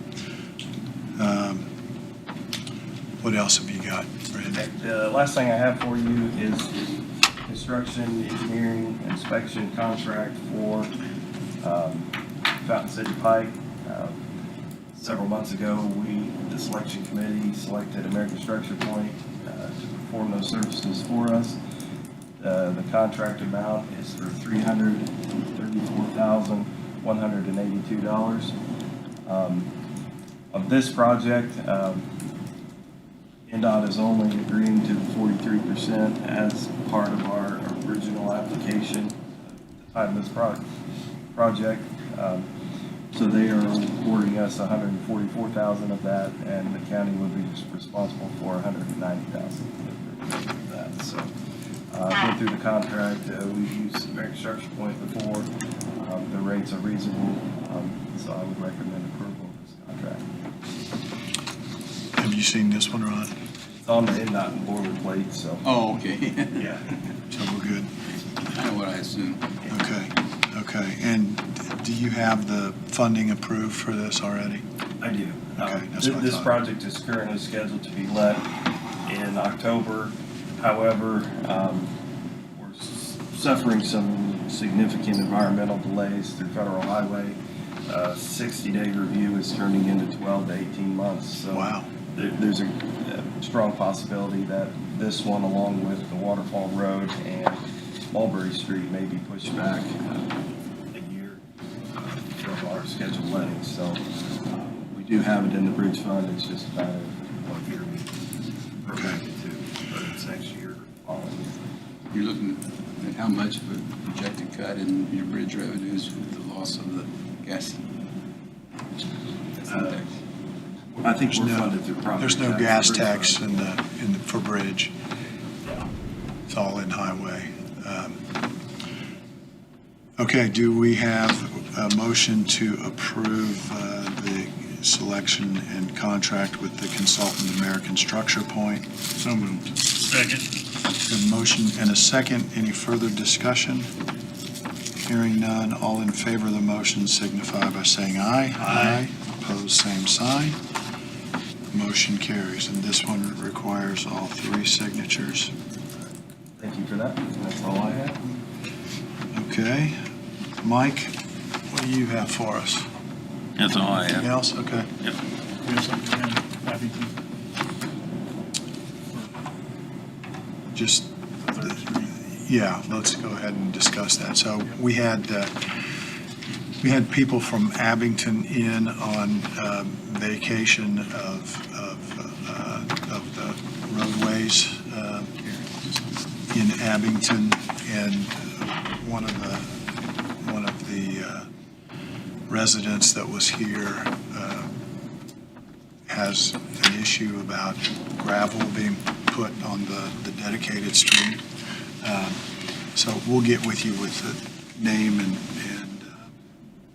Speaker 1: What else have you got, Brandon?
Speaker 8: The last thing I have for you is the construction, engineering, inspection contract for Fountain City Pike. Several months ago, the selection committee selected American Structure Point to perform those services for us. The contract amount is for $334,182. Of this project, NDOT is only agreeing to 43% as part of our original application at the time of this project. So they are awarding us $144,000 of that, and the county will be responsible for $190,000 of that. So, went through the contract, we've used American Structure Point before. The rates are reasonable, so I would recommend approval of this contract.
Speaker 1: Have you seen this one, Ron?
Speaker 8: It's on the NDOT and boilerplate, so,
Speaker 5: Oh, okay.
Speaker 8: yeah.
Speaker 1: So we're good.
Speaker 5: Kind of what I assumed.
Speaker 1: Okay, okay. And do you have the funding approved for this already?
Speaker 8: I do.
Speaker 1: Okay, that's what I
Speaker 8: This
Speaker 1: thought.
Speaker 8: project is currently scheduled to be let in October. However, we're suffering some significant environmental delays through Federal Highway. 60-day review is turning into 12 to 18 months. So
Speaker 1: Wow.
Speaker 8: there's a strong possibility that this one, along with the Waterfall Road and Mulberry Street, may be pushed back a year from our scheduled letting. So we do have it in the bridge fund. It's just a matter of what year we appropriate it to, whether it's next year or following year.
Speaker 5: You're looking at how much of a projected cut in your bridge revenues with the loss of the gas?
Speaker 8: I think we're funded through property
Speaker 1: There's no
Speaker 8: tax,
Speaker 1: gas
Speaker 8: bridge
Speaker 1: tax
Speaker 8: fund.
Speaker 1: for bridge. It's all in highway. Okay, do we have a motion to approve the selection and contract with the consultant American Structure Point?
Speaker 3: So moved.
Speaker 2: Second.
Speaker 1: A motion and a second. Any further discussion? Hearing none, all in favor of the motion signify by saying aye. Aye. Opposed, same sign. Motion carries, and this one requires all three signatures.
Speaker 8: Thank you for that. That's all I have.
Speaker 1: Okay. Mike, what do you have for us?
Speaker 9: That's all I
Speaker 1: Anything
Speaker 9: have.
Speaker 1: else? Okay.
Speaker 2: Yes, I'm happy to.
Speaker 1: Just, yeah, let's go ahead and discuss that. So we had people from Abington in on vacation of the roadways in Abington, and one of the residents that was here has an issue about gravel being put on the dedicated street. So we'll get with you with the name and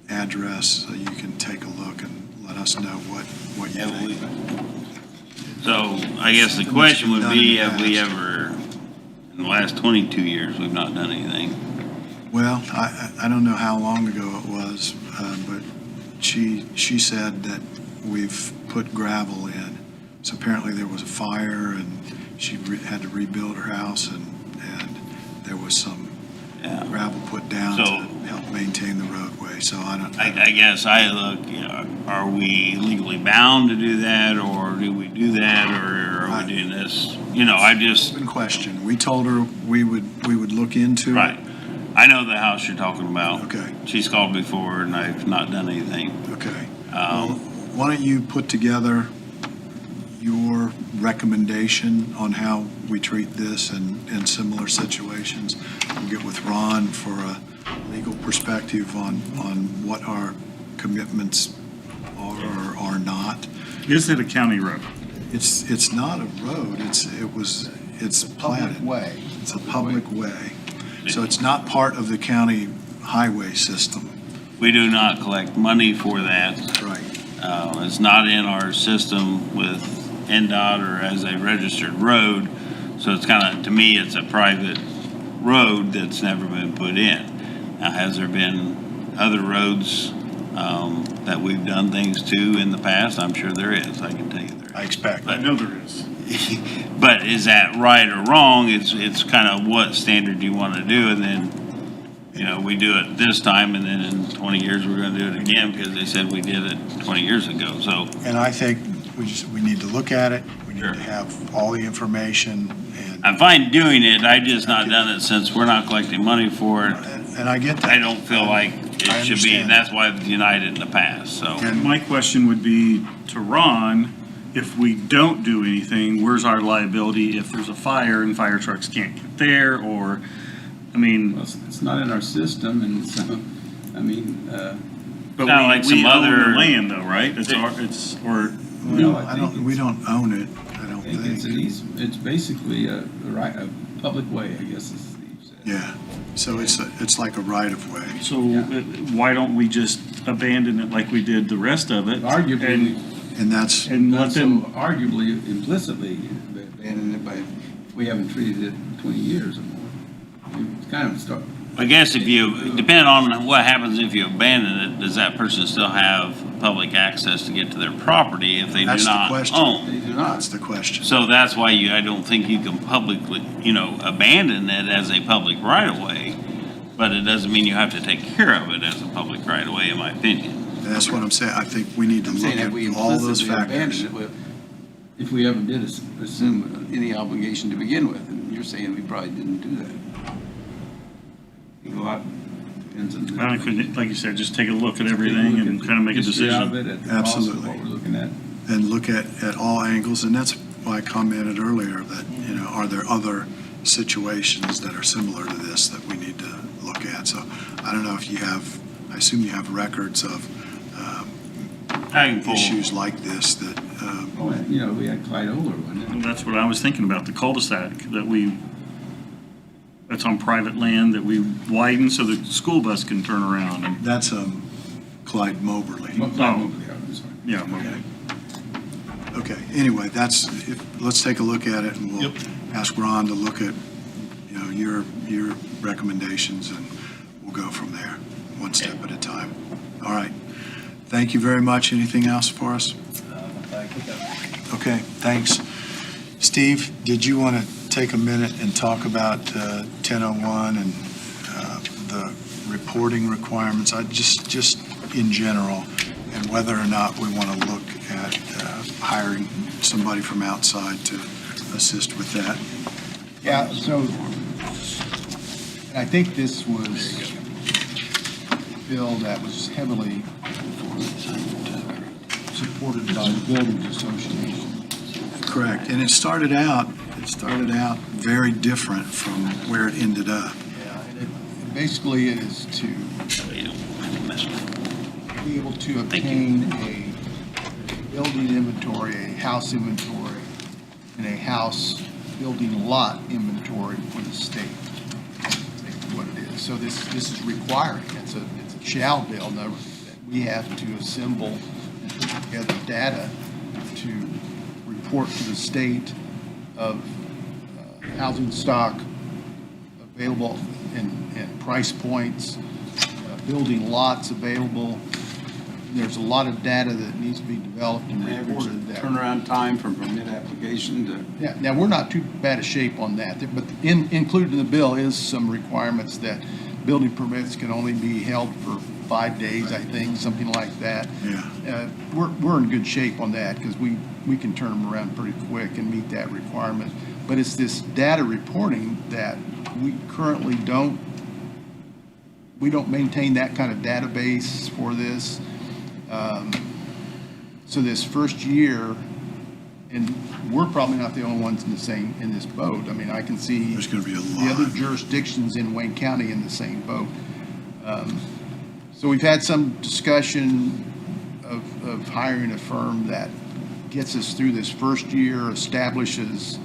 Speaker 1: address so you can take a look and let us know what you
Speaker 9: Yeah,
Speaker 1: think.
Speaker 9: So I guess the question would be, have we ever, in the last 22 years, we've not done anything?
Speaker 1: Well, I don't know how long ago it was, but she said that we've put gravel in. So apparently there was a fire and she had to rebuild her house, and there was some
Speaker 9: Yeah.
Speaker 1: gravel put down
Speaker 9: So-
Speaker 1: to help maintain the roadway. So I don't.
Speaker 9: I guess I look, are we legally bound to do that, or do we do that, or are we doing this? I just,
Speaker 1: Open question. We told her we would look into it.
Speaker 9: right. I know the house you're talking about.
Speaker 1: Okay.
Speaker 9: She's called before, and I've not done anything.
Speaker 1: Okay. Well,
Speaker 9: Um,
Speaker 1: why don't you put together your recommendation on how we treat this in similar situations? We'll get with Ron for a legal perspective on what our commitments are or are not.
Speaker 3: Is it a county road?
Speaker 1: It's not a road, it's
Speaker 6: Public
Speaker 1: platted.
Speaker 6: way.
Speaker 1: It's a public way. So it's not part of the county highway system.
Speaker 9: We do not collect money for that.
Speaker 1: Right.
Speaker 9: It's not in our system with NDOT or as a registered road. So it's kind of, to me, it's a private road that's never been put in. Now, has there been other roads that we've done things to in the past? I'm sure there is. I can tell you there
Speaker 1: I expect.
Speaker 3: I know there is.
Speaker 9: is. But is that right or wrong? It's kind of what standard you want to do, and then you know, we do it this time and then in 20 years, we're going to do it again because they said we did it 20 years ago. So
Speaker 1: And I think we need to look at it. We need
Speaker 9: Sure.
Speaker 1: to have all the information and,
Speaker 9: I'm fine doing it. I just not done it since we're not collecting money for it.
Speaker 1: and I get that.
Speaker 9: I don't feel like
Speaker 1: I
Speaker 9: it should be,
Speaker 1: understand.
Speaker 9: and that's why I've denied it in the past, so.
Speaker 1: And
Speaker 3: My question would be to Ron, if we don't do anything, where's our liability if there's a fire and fire trucks can't get there, or, I mean,
Speaker 5: Well, it's not in our system, and so, I mean,
Speaker 3: but
Speaker 9: Not like
Speaker 3: we
Speaker 9: some
Speaker 3: own
Speaker 9: other-
Speaker 3: the land though, right? Or,
Speaker 5: no, I think
Speaker 1: we don't own it, I don't
Speaker 5: I think it's an
Speaker 1: think.
Speaker 5: easement. It's basically a right, a public way, I guess, as Steve said.
Speaker 1: Yeah, so it's like a right of way.
Speaker 3: so why don't we just abandon it like we did the rest of it?
Speaker 5: Arguably,
Speaker 1: And that's,
Speaker 3: And
Speaker 5: not
Speaker 3: let
Speaker 5: so
Speaker 3: them,
Speaker 5: arguably implicitly abandoned it, but we haven't treated it 20 years or more. We kind of start,
Speaker 9: I guess if you, depending on what happens if you abandon it, does that person still have public access to get to their property if they do
Speaker 1: That's the
Speaker 9: not
Speaker 1: question.
Speaker 9: own?
Speaker 5: they do not.
Speaker 1: that's the question.
Speaker 9: So that's why I don't think you can publicly, abandon it as a public right of way, but it doesn't mean you have to take care of it as a public right of way, in my opinion.
Speaker 1: And that's what I'm saying, I think we need to
Speaker 5: I'm
Speaker 1: look
Speaker 5: saying
Speaker 1: at
Speaker 5: that we
Speaker 1: all those
Speaker 5: implicitly
Speaker 1: factors.
Speaker 5: abandoned it if we ever did assume any obligation to begin with, and you're saying we probably didn't do that. A lot depends on.
Speaker 3: I could, like you said, just take a look at everything and kind of make a
Speaker 5: History of
Speaker 3: decision.
Speaker 5: it, at the cost of
Speaker 1: Absolutely.
Speaker 5: what we're looking at.
Speaker 1: And look at all angles, and that's why I commented earlier that, are there other situations that are similar to this that we need to look at? So I don't know if you have, I assume you have records of
Speaker 9: I can pull,
Speaker 1: issues like this that,
Speaker 5: Oh, and, we had Clyde Oler, wasn't it?
Speaker 3: Well, that's what I was thinking about, the cul-de-sac that's on private land that we widen so the school bus can turn around and,
Speaker 1: that's Clyde Moberly.
Speaker 5: Well, Clyde Mobley, I'm sorry.
Speaker 3: yeah.
Speaker 1: Okay. Okay, anyway, let's take a look at it, and we'll ask Ron to look at, your recommendations, and we'll go from there, one step at a time. All right. Thank you very much. Anything else for us? Okay, thanks. Steve, did you want to take a minute and talk about 1001 and the reporting requirements? Just in general, and whether or not we want to look at hiring somebody from outside to assist with that.
Speaker 6: Yeah, so, and I think this was a bill that was heavily supported by the Builders Association.
Speaker 1: Correct, and it started out very different from where it ended up.
Speaker 6: Yeah, and basically it is to
Speaker 9: you don't mess with it.
Speaker 6: be able to
Speaker 9: Thank you.
Speaker 6: obtain a building inventory, a house inventory, and a house building lot inventory for the state. That's what it is. So this is requiring, it's a shall bill, that we have to assemble and put together data to report to the state of housing stock available and price points, building lots available. There's a lot of data that needs to be developed and reported. That
Speaker 5: Turnaround time from permit application to.
Speaker 6: Yeah, now, we're not too bad a shape on that, but included in the bill is some requirements that building permits can only be held for 5 days, I think, something like that.
Speaker 1: Yeah.
Speaker 6: We're in good shape on that because we can turn them around pretty quick and meet that requirement. But it's this data reporting that we currently don't maintain that kind of database for this. So this first year, and we're probably not the only ones in this boat. I mean, I can see
Speaker 1: There's going to be a
Speaker 6: the other
Speaker 1: lot.
Speaker 6: jurisdictions in Wayne County in the same boat. So we've had some discussion of hiring a firm that gets us through this first year, establishes,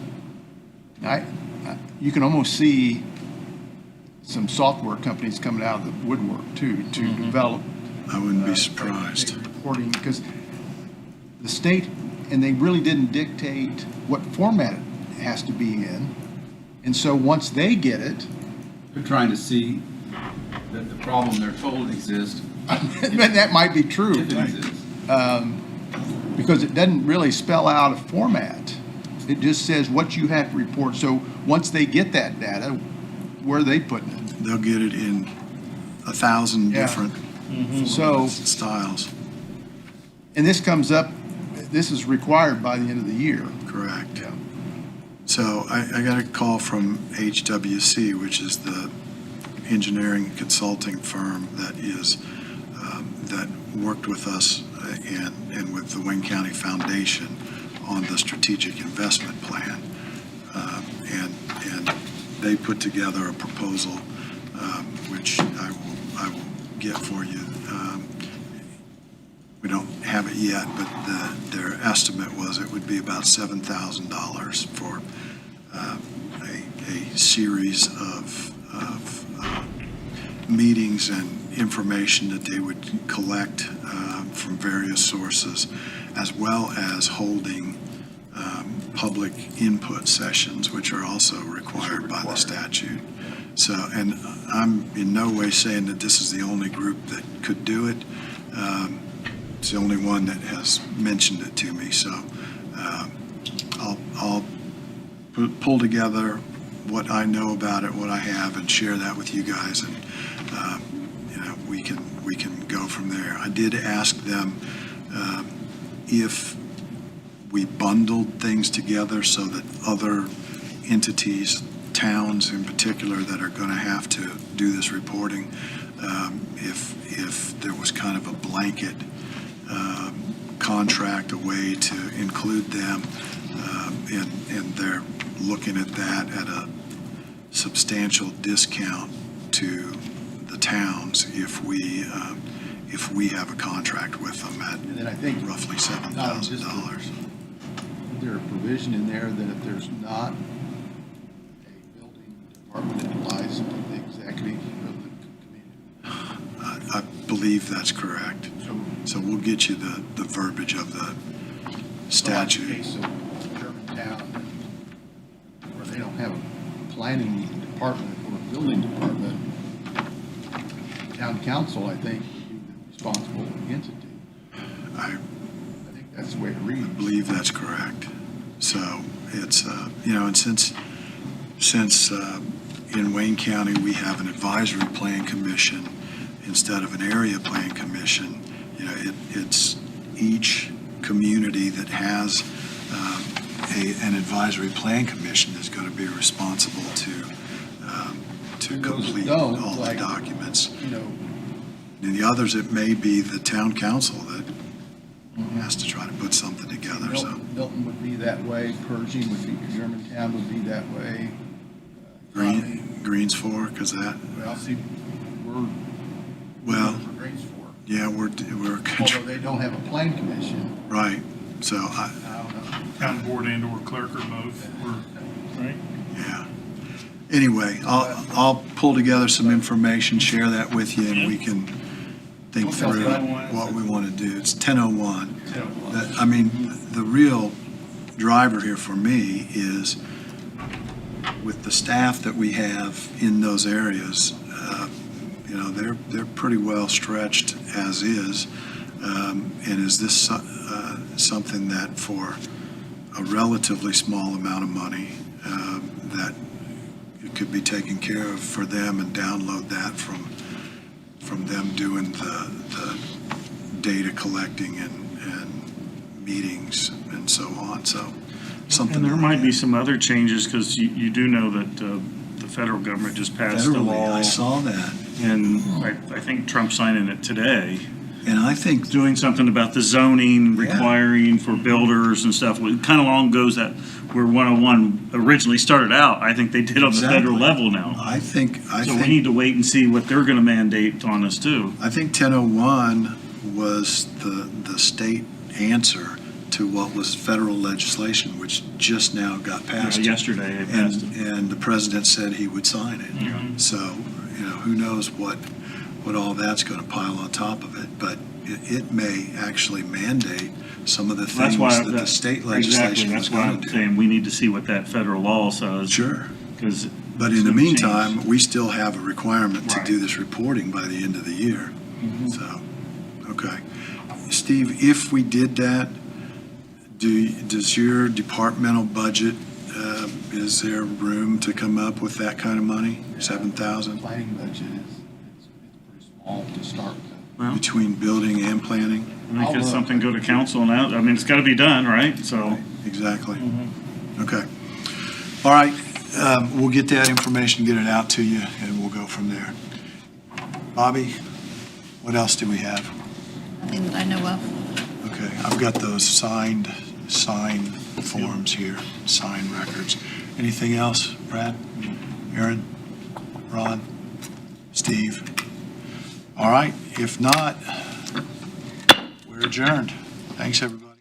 Speaker 6: you can almost see some software companies coming out of the woodwork too, to develop
Speaker 1: I wouldn't be surprised.
Speaker 6: reporting, because the state, and they really didn't dictate what format it has to be in. And so once they get it,
Speaker 5: They're trying to see that the problem they're told exists,
Speaker 6: that might be true.
Speaker 5: if it exists.
Speaker 6: Because it doesn't really spell out a format. It just says what you have to report. So once they get that data, where are they putting it?
Speaker 1: They'll get it in 1,000
Speaker 6: Yeah.
Speaker 1: different
Speaker 6: So,
Speaker 1: styles,
Speaker 6: and this comes up, this is required by the end of the year.
Speaker 1: correct.
Speaker 6: Yeah.
Speaker 1: So I got a call from HWC, which is the engineering consulting firm that is, that worked with us and with the Wayne County Foundation on the strategic investment plan. And they put together a proposal, which I will get for you. We don't have it yet, but their estimate was it would be about $7,000 for a series of meetings and information that they would collect from various sources, as well as holding public input sessions, which are also required by the statute. So, and I'm in no way saying that this is the only group that could do it. It's the only one that has mentioned it to me, so I'll pull together what I know about it, what I have, and share that with you guys, and we can go from there. I did ask them if we bundled things together so that other entities, towns in particular, that are going to have to do this reporting, if there was kind of a blanket contract, a way to include them, and they're looking at that at a substantial discount to the towns if we have a contract with them
Speaker 6: And then I think,
Speaker 1: at roughly
Speaker 6: just
Speaker 1: $7,000.
Speaker 6: is there a provision in there that if there's not a building department that applies to the executive of the committee?
Speaker 1: I believe that's correct.
Speaker 6: So,
Speaker 1: So we'll get you the verbiage of the
Speaker 6: so like the
Speaker 1: statute.
Speaker 6: case of Germantown, where they don't have a planning department or a building department, town council, I think, would be the responsible entity.
Speaker 1: I
Speaker 6: I think that's the way it reads.
Speaker 1: believe that's correct. So it's, and since in Wayne County, we have an advisory plan commission instead of an area plan commission, it's each community that has an advisory plan commission is going to be responsible to
Speaker 6: And those that
Speaker 1: complete
Speaker 6: don't,
Speaker 1: all the
Speaker 6: like-
Speaker 1: documents.
Speaker 6: You know,
Speaker 1: And the others, it may be the town council that has to try to put something together, so.
Speaker 6: Milton would be that way, Pershing would be, Germantown would be that way. Conley.
Speaker 1: Greens Fork, is that,
Speaker 6: Well, see, we're.
Speaker 1: well,
Speaker 6: For Greens Fork.
Speaker 1: yeah, we're,
Speaker 6: Although they don't have a plan commission,
Speaker 1: right, so
Speaker 6: I don't know.
Speaker 2: Town board and or clerk or both, right?
Speaker 1: yeah. Anyway, I'll pull together some information, share that with you, and we can think
Speaker 6: What's that
Speaker 1: through
Speaker 6: one?
Speaker 1: what we want to do. It's 10:01. I mean, the real driver here for me is with the staff that we have in those areas, they're pretty well stretched as is. And is this something that for a relatively small amount of money, that it could be taken care of for them and download that from them doing the data collecting and meetings and so on, so something.
Speaker 3: And there
Speaker 1: to
Speaker 3: might
Speaker 1: look
Speaker 3: be
Speaker 1: at.
Speaker 3: some other changes, because you do know that the federal government just passed a
Speaker 1: Federally,
Speaker 3: law.
Speaker 1: I saw that,
Speaker 3: And I think Trump's signing it today,
Speaker 1: and I think,
Speaker 3: doing something about the zoning
Speaker 1: Yeah.
Speaker 3: requiring for builders and stuff. It kind of along goes that where 101 originally started out, I think they did on the federal
Speaker 1: Exactly.
Speaker 3: level now.
Speaker 1: I think,
Speaker 3: So we need to wait and see what they're going to mandate on us too.
Speaker 1: I think 1001 was the state answer to what was federal legislation, which just now got passed.
Speaker 3: Yesterday they passed it.
Speaker 1: And the president said he would sign it. So, who knows what all that's going to pile on top of it, but it may actually mandate some of the
Speaker 3: That's
Speaker 1: things
Speaker 3: why
Speaker 1: that the state legislation was
Speaker 3: That's why
Speaker 1: going
Speaker 3: I'm
Speaker 1: to do.
Speaker 3: saying we need to see what that federal law says.
Speaker 1: Sure.
Speaker 3: Because
Speaker 1: But in the meantime, we still have a requirement to
Speaker 3: Right.
Speaker 1: do this reporting by the end of the year. So, okay. Steve, if we did that, does your departmental budget, is there room to come up with that kind of money? 7,000?
Speaker 6: Planning budget is, it's pretty all to start with.
Speaker 3: Well,
Speaker 1: Between building and planning?
Speaker 3: make it something go to council and out. I mean, it's got to be done, right? So.
Speaker 1: Exactly. Okay. All right, we'll get that information, get it out to you, and we'll go from there. Bobby, what else do we have?
Speaker 10: Nothing that I know of.
Speaker 1: Okay, I've got those signed forms here, signed records. Anything else, Brad, Aaron, Ron, Steve? All right, if not, we're adjourned. Thanks, everybody.